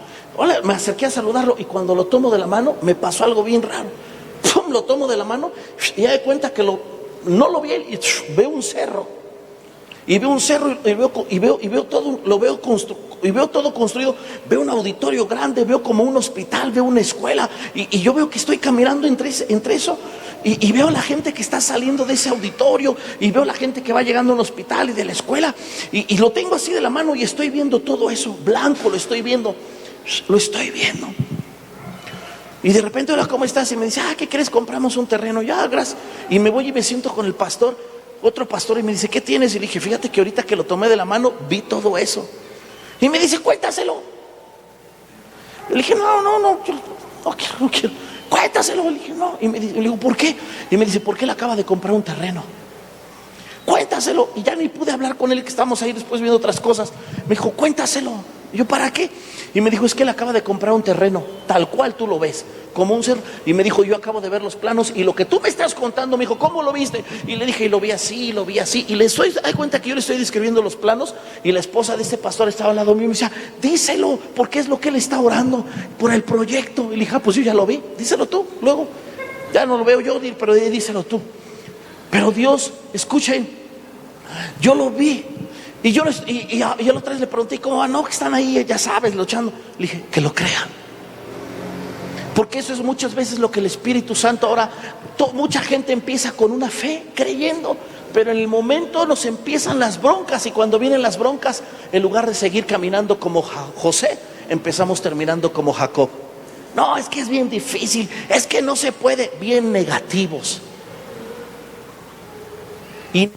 me acerqué a saludarlo, y cuando lo tomo de la mano, me pasó algo bien raro. ¡Pum! Lo tomo de la mano y ya de cuenta que no lo vi, y veo un cerro. Y veo un cerro y veo todo, y veo todo construido. Veo un auditorio grande, veo como un hospital, veo una escuela, y yo veo que estoy caminando entre eso, y veo a la gente que está saliendo de ese auditorio, y veo a la gente que va llegando al hospital y de la escuela, y lo tengo así de la mano, y estoy viendo todo eso blanco, lo estoy viendo. Y de repente, hola, ¿cómo estás? Y me dice, ¿qué crees? Compramos un terreno. Ya, gracias. Y me voy y me siento con el pastor, otro pastor, y me dice, ¿qué tienes? Y le dije, fíjate que ahorita que lo tomé de la mano, vi todo eso. Y me dice, cuéntaselo. Le dije, no quiero. Cuéntaselo. Le dije, no. Y le digo, ¿por qué? Y me dice, porque él acaba de comprar un terreno. Cuéntaselo. Y ya ni pude hablar con él, que estamos ahí después viendo otras cosas. Me dijo, cuéntaselo. Y yo, ¿para qué? Y me dijo, es que él acaba de comprar un terreno, tal cual tú lo ves, como un cerro. Y me dijo, yo acabo de ver los planos, y lo que tú me estás contando, me dijo, ¿cómo lo viste? Y le dije, y lo vi así. Y le estoy, da cuenta que yo le estoy describiendo los planos, y la esposa de este pastor estaba al lado mío y me decía, díselo, porque es lo que él está orando por el proyecto. Y le dije, pues yo ya lo vi, díselo tú. Luego, ya no lo veo yo, pero díselo tú. Pero Dios, escuchen, yo lo vi. Y yo la otra vez le pregunté, ¿cómo? No, que están ahí, ya sabes, luchando. Le dije, que lo crean. Porque eso es muchas veces lo que el Espíritu Santo ahora, mucha gente empieza con una fe, creyendo, pero en el momento nos empiezan las broncas, y cuando vienen las broncas, en lugar de seguir caminando como José, empezamos terminando como Jacob. No, es que es bien difícil, es que no se puede, bien negativos. Y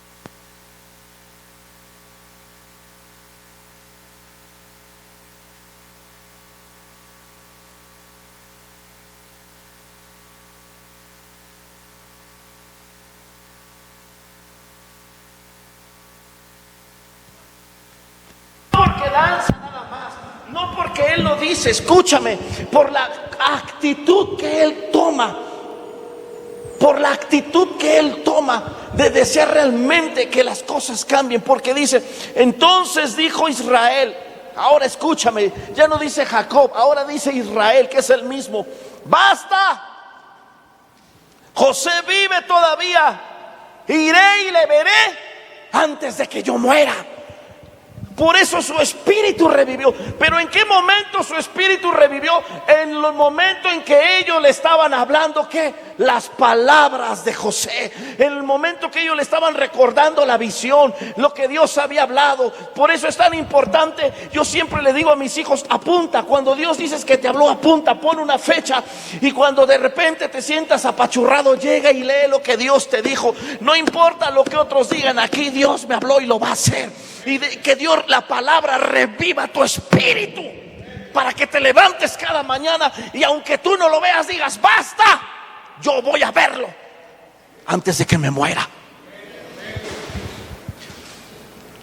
porque danza nada más, no porque él lo dice, escúchame, por la actitud que él toma. por la actitud que él toma de desear realmente que las cosas cambien. Porque dice, entonces dijo Israel, ahora escúchame, ya no dice Jacob, ahora dice Israel, que es el mismo: basta, José vive todavía, iré y le veré antes de que yo muera. Por eso su espíritu revivió. ¿Pero en qué momento su espíritu revivió? En el momento en que ellos le estaban hablando, ¿qué? Las palabras de José. En el momento que ellos le estaban recordando la visión, lo que Dios había hablado. Por eso es tan importante. Yo siempre le digo a mis hijos, apunta. Cuando Dios dice que te habló, apunta, pon una fecha. Y cuando de repente te sientas apachurrado, llega y lee lo que Dios te dijo. No importa lo que otros digan, aquí Dios me habló y lo va a hacer. Y que Dios, la palabra, reviva tu espíritu para que te levantes cada mañana y aunque tú no lo veas, digas, basta, yo voy a verlo antes de que me muera,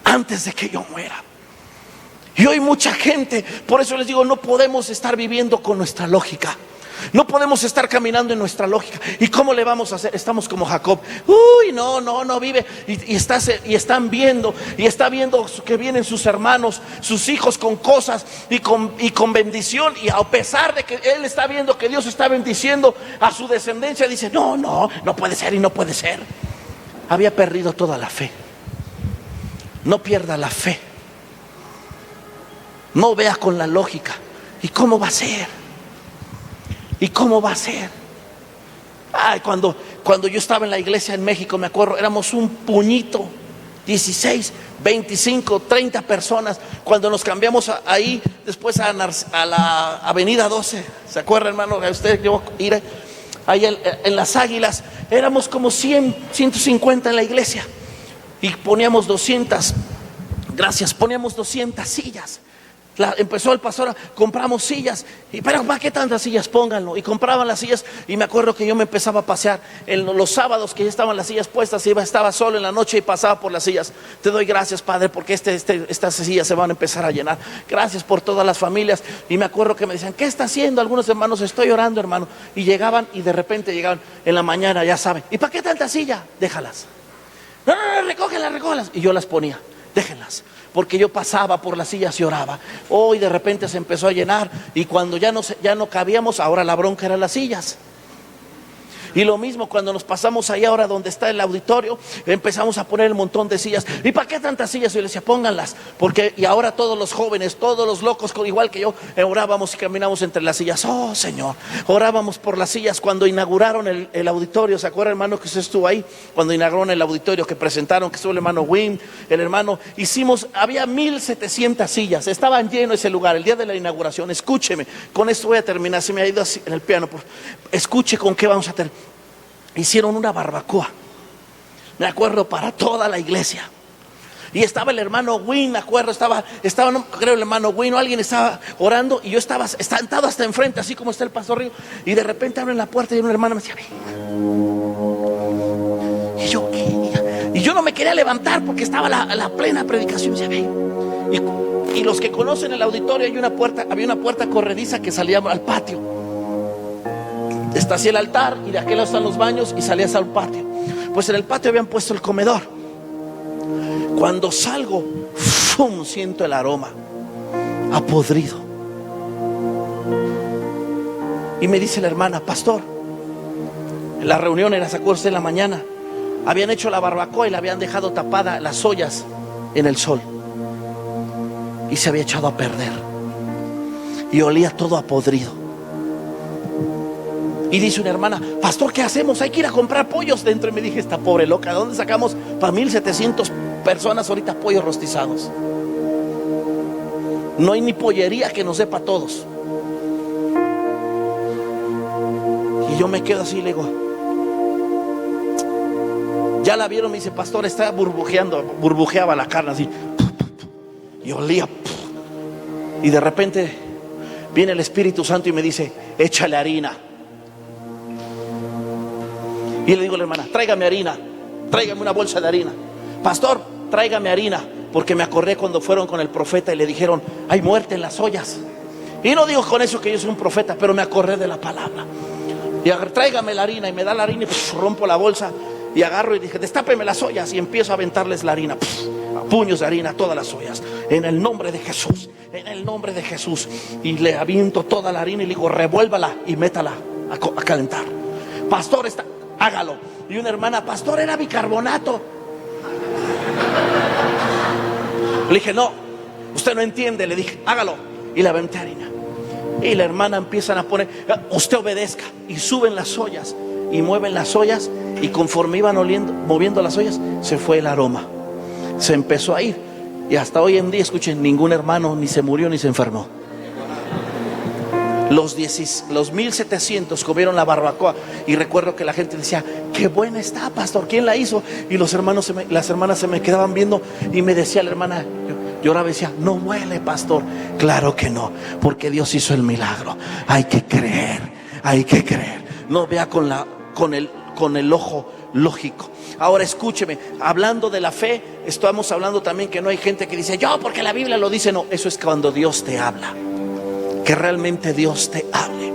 antes de que yo muera. Y hoy mucha gente, por eso les digo, no podemos estar viviendo con nuestra lógica. No podemos estar caminando en nuestra lógica. ¿Y cómo le vamos a hacer? Estamos como Jacob. Uy, no vive. Y están viendo. Y está viendo que vienen sus hermanos, sus hijos con cosas y con bendición. Y a pesar de que él está viendo que Dios está bendiciendo a su descendencia, dice, no puede ser y no puede ser. Había perdido toda la fe. No pierda la fe. No vea con la lógica. ¿Y cómo va a ser? ¿Y cómo va a ser? Ay, cuando yo estaba en la iglesia en México, me acuerdo, éramos un puñito, 16, 25, 30 personas. Cuando nos cambiamos ahí, después a la avenida 12, ¿se acuerda, hermano? A usted yo ir ahí en las Águilas, éramos como 100, 150 en la iglesia. Y poníamos 200, poníamos 200 sillas. Empezó el pastor, compramos sillas. Pero ¿para qué tantas sillas? Pónganlo. Y compraban las sillas. Y me acuerdo que yo me empezaba a pasear en los sábados que ya estaban las sillas puestas. Estaba solo en la noche y pasaba por las sillas. Te doy gracias, Padre, porque estas sillas se van a empezar a llenar. Gracias por todas las familias. Y me acuerdo que me decían, ¿qué está haciendo? Algunos hermanos, estoy orando, hermano. Y llegaban y de repente llegaban en la mañana, ya saben. ¿Y para qué tanta silla? Déjalas. No, recógelas. Y yo las ponía. Déjenlas. Porque yo pasaba por las sillas y oraba. Y de repente se empezó a llenar. Y cuando ya no cabíamos, ahora la bronca eran las sillas. Y lo mismo cuando nos pasamos ahí ahora donde está el auditorio, empezamos a poner un montón de sillas. ¿Y para qué tantas sillas? Y yo le decía, pónganlas. Y ahora todos los jóvenes, todos los locos, igual que yo, orábamos y caminamos entre las sillas. Oh, Señor, orábamos por las sillas. Cuando inauguraron el auditorio, ¿se acuerda, hermano, que usted estuvo ahí? Cuando inauguraron el auditorio, que presentaron, que estuvo el hermano Wim, el hermano, había 1700 sillas, estaban llenos ese lugar, el día de la inauguración. Escúcheme, con esto voy a terminar, se me ha ido así en el piano. Escuche con qué vamos a terminar. Hicieron una barbacoa, me acuerdo, para toda la iglesia. Y estaba el hermano Win, me acuerdo, estaba no, creo el hermano Win o alguien estaba orando. Y yo estaba sentado hasta enfrente, así como está el pastor Río. Y de repente abren la puerta y una hermana me decía, ven. Y yo, ¿qué? Y yo no me quería levantar porque estaba la plena predicación. Me decía, ven. Y los que conocen el auditorio, había una puerta corrediza que salía al patio. Está así el altar y de aquel lado están los baños y salías al patio. Pues en el patio habían puesto el comedor. Cuando salgo, ¡fum!, siento el aroma a podrido. Y me dice la hermana, pastor, en la reunión era, ¿se acuerda usted, en la mañana? Habían hecho la barbacoa y la habían dejado tapada las ollas en el sol. Y se había echado a perder. Y olía todo a podrido. Y dice una hermana, pastor, ¿qué hacemos? Hay que ir a comprar pollos dentro. Y me dije, esta pobre loca, ¿de dónde sacamos para 1700 personas ahorita pollos rostizados? No hay ni pollería que nos dé para todos. Y yo me quedo así y le digo, ya la vieron, me dice, pastor, está burbujeaba la carne así. Y olía. Y de repente viene el Espíritu Santo y me dice, échale harina. Y le digo a la hermana, tráigame harina, tráigame una bolsa de harina. Pastor, tráigame harina. Porque me acordé cuando fueron con el profeta y le dijeron, hay muerte en las ollas. Y no digo con eso que yo soy un profeta, pero me acordé de la palabra. Y tráigame la harina, y me da la harina y rompo la bolsa y agarro y dije, destápeme las ollas, y empiezo a aventarles la harina, a puños de harina, todas las ollas, en el nombre de Jesús, en el nombre de Jesús. Y le aviento toda la harina y le digo, revuélvala y métala a calentar. Pastor, hágalo. Y una hermana, pastor, era bicarbonato. Le dije, no, usted no entiende. Le dije, hágalo. Y le aventé harina. Y la hermana empiezan a poner, usted obedezca. Y suben las ollas y mueven las ollas. Y conforme iban moviendo las ollas, se fue el aroma, se empezó a ir. Y hasta hoy en día, escuchen, ningún hermano ni se murió ni se enfermó. Los 1700 comieron la barbacoa. Y recuerdo que la gente decía, qué buena está, pastor, ¿quién la hizo? Y los hermanos, las hermanas se me quedaban viendo. Y me decía la hermana, lloraba y decía, no huele, pastor. Claro que no, porque Dios hizo el milagro. Hay que creer, hay que creer. No vea con el ojo lógico. Ahora escúcheme, hablando de la fe, estamos hablando también que no hay gente que dice, yo porque la Biblia lo dice. No, eso es cuando Dios te habla, que realmente Dios te hable.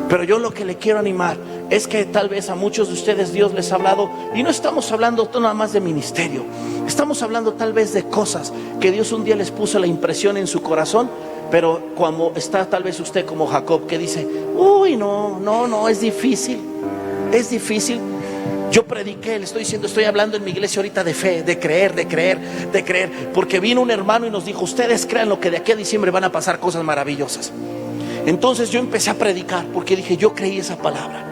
Pero yo lo que le quiero animar es que tal vez a muchos de ustedes Dios les ha hablado. Y no estamos hablando nada más de ministerio, estamos hablando tal vez de cosas que Dios un día les puso la impresión en su corazón. Pero como está tal vez usted como Jacob, que dice, uy, no, es difícil. Es difícil. Yo prediqué, le estoy diciendo, estoy hablando en mi iglesia ahorita de fe, de creer. Porque vino un hermano y nos dijo, ustedes crean lo que de aquí a diciembre van a pasar cosas maravillosas. Entonces yo empecé a predicar porque dije, yo creí esa palabra.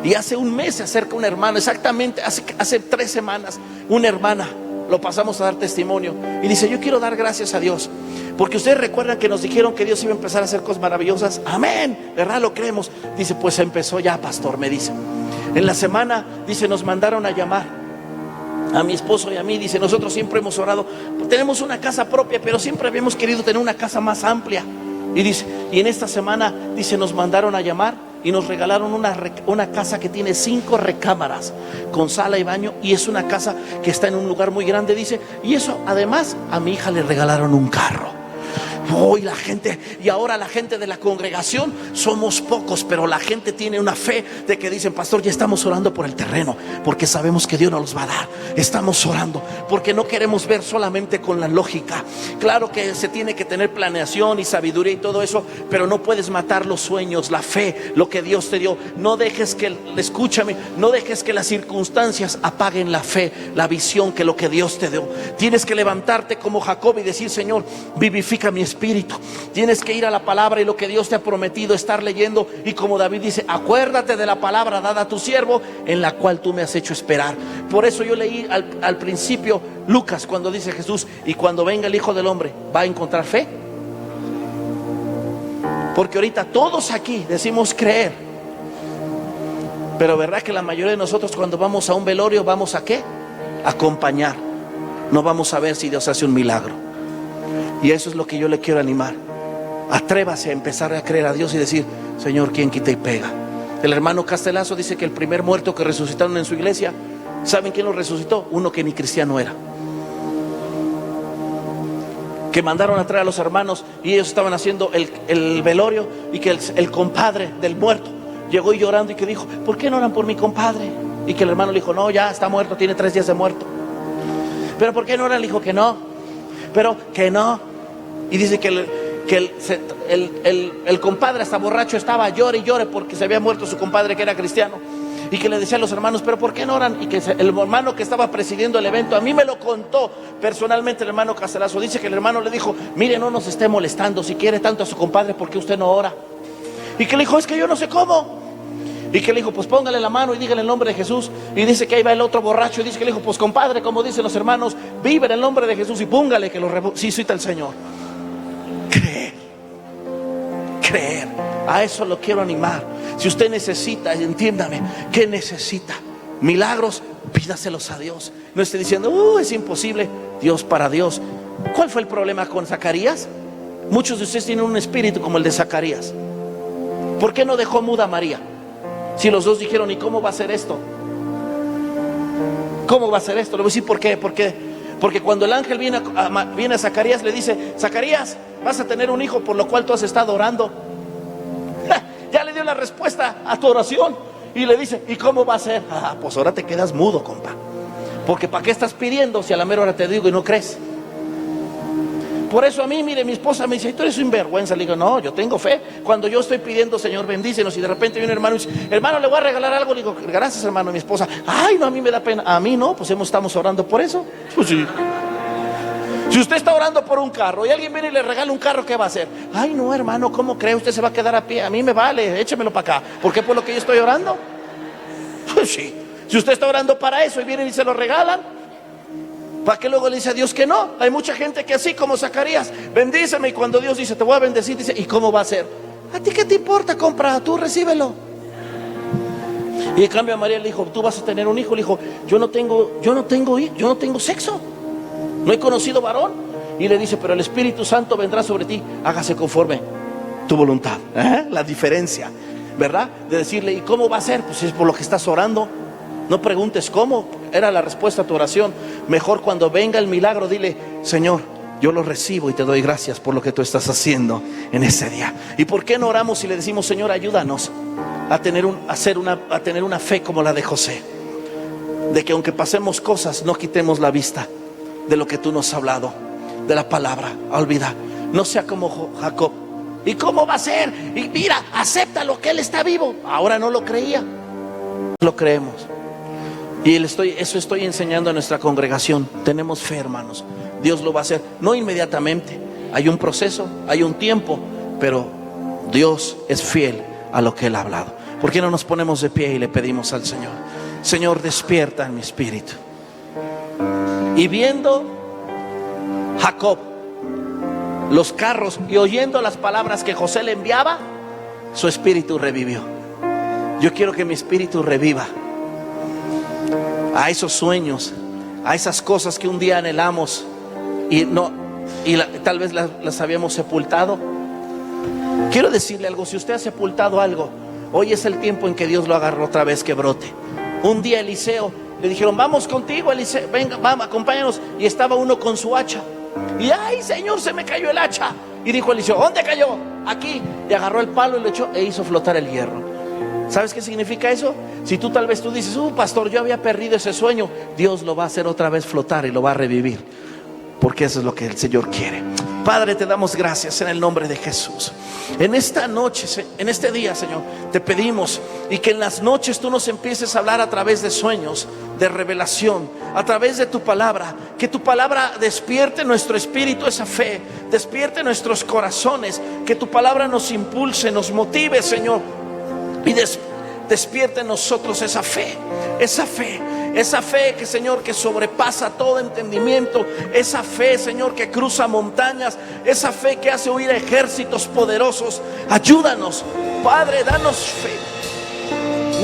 Y hace un mes se acerca un hermano, exactamente hace 3 semanas, una hermana, lo pasamos a dar testimonio. Y dice, yo quiero dar gracias a Dios, porque ustedes recuerdan que nos dijeron que Dios iba a empezar a hacer cosas maravillosas. Amén, ¿verdad? Lo creemos. Dice, pues empezó ya, pastor, me dice. En la semana, dice, nos mandaron a llamar a mi esposo y a mí. Dice, nosotros siempre hemos orado, tenemos una casa propia, pero siempre habíamos querido tener una casa más amplia. Y dice, y en esta semana, dice, nos mandaron a llamar y nos regalaron una casa que tiene 5 recámaras con sala y baño. Y es una casa que está en un lugar muy grande, dice. Y eso, además, a mi hija le regalaron un carro. Y ahora la gente de la congregación somos pocos, pero la gente tiene una fe de que dicen, pastor, ya estamos orando por el terreno, porque sabemos que Dios nos los va a dar. Estamos orando porque no queremos ver solamente con la lógica. Claro que se tiene que tener planeación y sabiduría y todo eso, pero no puedes matar los sueños, la fe, lo que Dios te dio. No dejes no dejes que las circunstancias apaguen la fe, la visión, que lo que Dios te dio. Tienes que levantarte como Jacob y decir, Señor, vivifica mi espíritu. Tienes que ir a la palabra y lo que Dios te ha prometido, estar leyendo. Y como David dice, acuérdate de la palabra dada a tu siervo, en la cual tú me has hecho esperar. Por eso yo leí al principio Lucas, cuando dice Jesús, y cuando venga el Hijo del Hombre, ¿va a encontrar fe? Porque ahorita todos aquí decimos creer, pero verdad que la mayoría de nosotros cuando vamos a un velorio, ¿vamos a qué? A acompañar. No vamos a ver si Dios hace un milagro. Y eso es lo que yo le quiero animar. Atrévase a empezar a creer a Dios y decir, Señor, ¿quién quita y pega? El hermano Castelazo dice que el primer muerto que resucitaron en su iglesia, ¿saben quién lo resucitó? Uno que ni cristiano era, que mandaron a traer a los hermanos y ellos estaban haciendo el velorio, y que el compadre del muerto llegó y llorando y que dijo, ¿por qué no oran por mi compadre? Y que el hermano le dijo, no, ya está muerto, tiene 3 días de muerto. ¿Pero por qué no oran? Le dijo que no, pero que no. Y dice que el compadre hasta borracho estaba, llore y llore porque se había muerto su compadre que era cristiano. Y que le decía a los hermanos, pero ¿por qué no oran? Y que el hermano que estaba presidiendo el evento, a mí me lo contó personalmente el hermano Castelazo. Dice que el hermano le dijo, mire, no nos esté molestando, si quiere tanto a su compadre, ¿por qué usted no ora? Y que le dijo, es que yo no sé cómo. Y que le dijo, pues póngale la mano y dígale el nombre de Jesús. Y dice que ahí va el otro borracho y dice que le dijo, pues compadre, como dicen los hermanos, vive en el nombre de Jesús y póngale que lo resucita el Señor. Creer, a eso lo quiero animar. Si usted necesita, entiéndame, ¿qué necesita? Milagros, pídaselos a Dios. No esté diciendo, es imposible. Dios para Dios. ¿Cuál fue el problema con Zacarías? Muchos de ustedes tienen un espíritu como el de Zacarías. ¿Por qué no dejó muda a María? Si los dos dijeron, ¿y cómo va a ser esto? ¿Cómo va a ser esto? Le voy a decir por qué. Porque cuando el ángel viene a Zacarías, le dice, Zacarías, vas a tener un hijo por lo cual tú has estado orando. Ya le dio la respuesta a tu oración. y le dice, ¿y cómo va a ser? Pues ahora te quedas mudo, compa. Porque ¿para qué estás pidiendo si a la mera hora te digo y no crees? Por eso a mí, mire, mi esposa me dice, tú eres un vergüenza. Le digo, no, yo tengo fe. Cuando yo estoy pidiendo, Señor, bendícenos, y de repente viene un hermano y dice, hermano, le voy a regalar algo. Le digo, gracias, hermano. Mi esposa, ay, no, a mí me da pena. A mí no, pues estamos orando por eso. Pues sí. Si usted está orando por un carro y alguien viene y le regala un carro, ¿qué va a hacer? Ay, no, hermano, ¿cómo cree? Usted se va a quedar a pie. A mí me vale, échemelo para acá. ¿Por qué? Por lo que yo estoy orando. Pues sí. Si usted está orando para eso y vienen y se lo regalan, ¿para qué luego le dice a Dios que no? Hay mucha gente que así como Zacarías, bendíceme, y cuando Dios dice, te voy a bendecir, dice, ¿y cómo va a ser? ¿A ti qué te importa, compra? Tú recíbelo. Y en cambio a María le dijo, tú vas a tener un hijo. Le dijo, yo no tengo sexo, no he conocido varón. Y le dice, pero el Espíritu Santo vendrá sobre ti, hágase conforme tu voluntad. La diferencia, ¿verdad? De decirle, ¿y cómo va a ser? Pues es por lo que estás orando. No preguntes cómo, era la respuesta a tu oración. Mejor cuando venga el milagro, dile, Señor, yo lo recibo y te doy gracias por lo que tú estás haciendo en ese día. ¿Y por qué no oramos y le decimos, Señor, ayúdanos a tener una fe como la de José? De que aunque pasemos cosas, no quitemos la vista de lo que tú nos has hablado, de la palabra. Olvida, no sea como Jacob. ¿Y cómo va a ser? Y mira, acepta lo que él está vivo. Ahora no lo creía, lo creemos. Y eso estoy enseñando a nuestra congregación. Tenemos fe, hermanos. Dios lo va a hacer, no inmediatamente. Hay un proceso, hay un tiempo, pero Dios es fiel a lo que Él ha hablado. ¿Por qué no nos ponemos de pie y le pedimos al Señor? Señor, despierta en mi espíritu. Y viendo Jacob los carros y oyendo las palabras que José le enviaba, su espíritu revivió. Yo quiero que mi espíritu reviva a esos sueños, a esas cosas que un día anhelamos y tal vez las habíamos sepultado. Quiero decirle algo, si usted ha sepultado algo, hoy es el tiempo en que Dios lo agarró otra vez que brote. Un día Eliseo le dijeron, vamos contigo, Eliseo, venga, vamos, acompáñanos. Y estaba uno con su hacha. Y ay, Señor, se me cayó el hacha. Y dijo Eliseo, ¿dónde cayó? Aquí. Y agarró el palo y lo echó e hizo flotar el hierro. ¿Sabes qué significa eso? Si tú dices, pastor, yo había perdido ese sueño, Dios lo va a hacer otra vez flotar y lo va a revivir, porque eso es lo que el Señor quiere. Padre, te damos gracias en el nombre de Jesús. En esta noche, en este día, Señor, te pedimos, y que en las noches tú nos empieces a hablar a través de sueños, de revelación, a través de tu palabra. Que tu palabra despierte nuestro espíritu esa fe, despierte nuestros corazones. Que tu palabra nos impulse, nos motive, Señor, y despierte en nosotros esa fe que, Señor, que sobrepasa todo entendimiento. Esa fe, Señor, que cruza montañas. Esa fe que hace huir ejércitos poderosos. Ayúdanos, Padre, danos fe.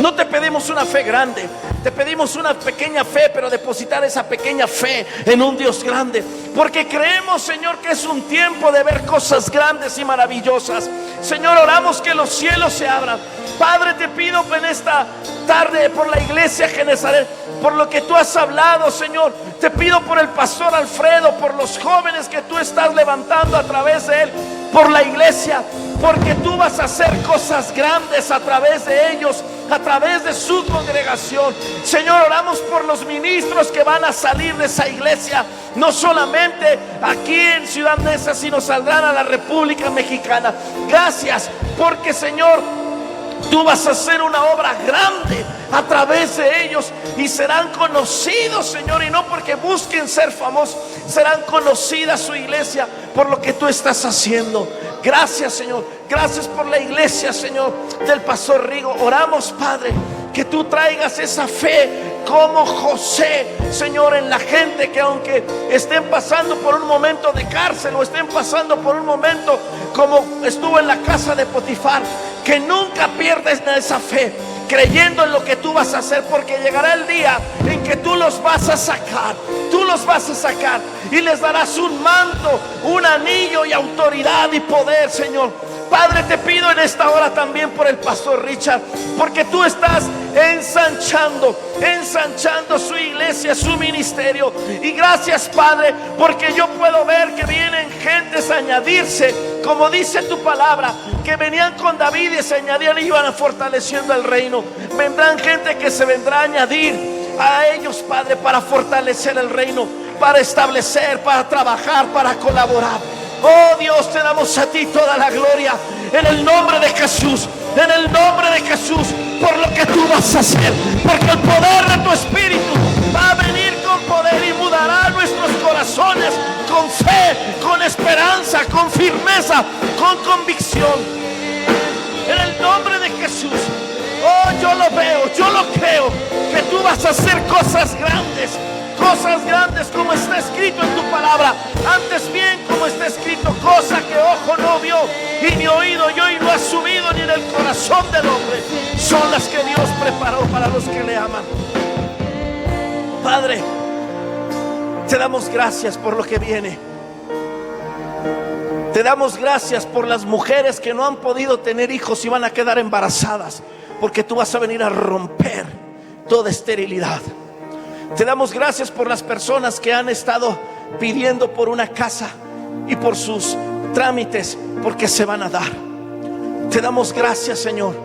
No te pedimos una fe grande, te pedimos una pequeña fe, pero depositar esa pequeña fe en un Dios grande, porque creemos, Señor, que es un tiempo de ver cosas grandes y maravillosas. Señor, oramos que los cielos se abran. Padre, te pido en esta tarde por la iglesia Genezaret, por lo que tú has hablado, Señor. Te pido por el pastor Alfredo, por los jóvenes que tú estás levantando a través de él, por la iglesia, porque tú vas a hacer cosas grandes a través de ellos, a través de su congregación. Señor, oramos por los ministros que van a salir de esa iglesia, no solamente aquí en Ciudad Neza, sino saldrán a la República Mexicana. Gracias, porque, Señor, tú vas a hacer una obra grande a través de ellos y serán conocidos, Señor, y no porque busquen ser famosos, serán conocidas su iglesia por lo que tú estás haciendo. Gracias, Señor. Gracias por la iglesia, Señor, del pastor Rigo. Oramos, Padre, que tú traigas esa fe como José, Señor, en la gente que aunque estén pasando por un momento de cárcel o estén pasando por un momento como estuvo en la casa de Potifar, que nunca pierdas esa fe, creyendo en lo que tú vas a hacer, porque llegará el día en que tú los vas a sacar, y les darás un manto, un anillo y autoridad y poder, Señor. Padre, te pido en esta hora también por el pastor Richard, porque tú estás ensanchando su iglesia, su ministerio. Y gracias, Padre, porque yo puedo ver que vienen gentes a añadirse como dice tu palabra, que venían con David y se añadían y iban fortaleciendo el reino. Vendrán gente que se vendrá a añadir a ellos, Padre, para fortalecer el reino, para establecer, para trabajar, para colaborar. Oh Dios, te damos a ti toda la gloria en el nombre de Jesús, en el nombre de Jesús, por lo que tú vas a hacer, porque el poder de tu Espíritu va a venir con poder y mudará nuestros corazones con fe, con esperanza, con firmeza, con convicción. En el nombre de Jesús. Oh, yo lo veo, yo lo creo, que tú vas a hacer cosas grandes como está escrito en tu palabra. Antes bien, como está escrito, cosa que ojo no vio y ni oído yo y no ha subido ni en el corazón del hombre, son las que Dios preparó para los que le aman. Padre, te damos gracias por lo que viene. Te damos gracias por las mujeres que no han podido tener hijos y van a quedar embarazadas, porque tú vas a venir a romper toda esterilidad. Te damos gracias por las personas que han estado pidiendo por una casa y por sus trámites, porque se van a dar. Te damos gracias, Señor,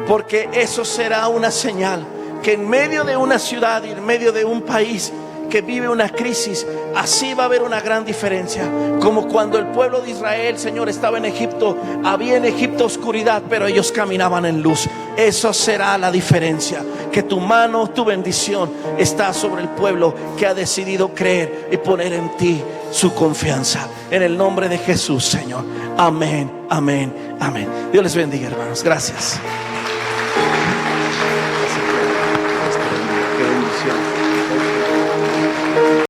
porque eso será una señal que en medio de una ciudad y en medio de un país que vive una crisis, así va a haber una gran diferencia. Como cuando el pueblo de Israel, Señor, estaba en Egipto, había en Egipto oscuridad, pero ellos caminaban en luz. Eso será la diferencia, que tu mano, tu bendición está sobre el pueblo que ha decidido creer y poner en ti su confianza. En el nombre de Jesús, Señor. Amén, amén, amén. Dios les bendiga, hermanos. Gracias.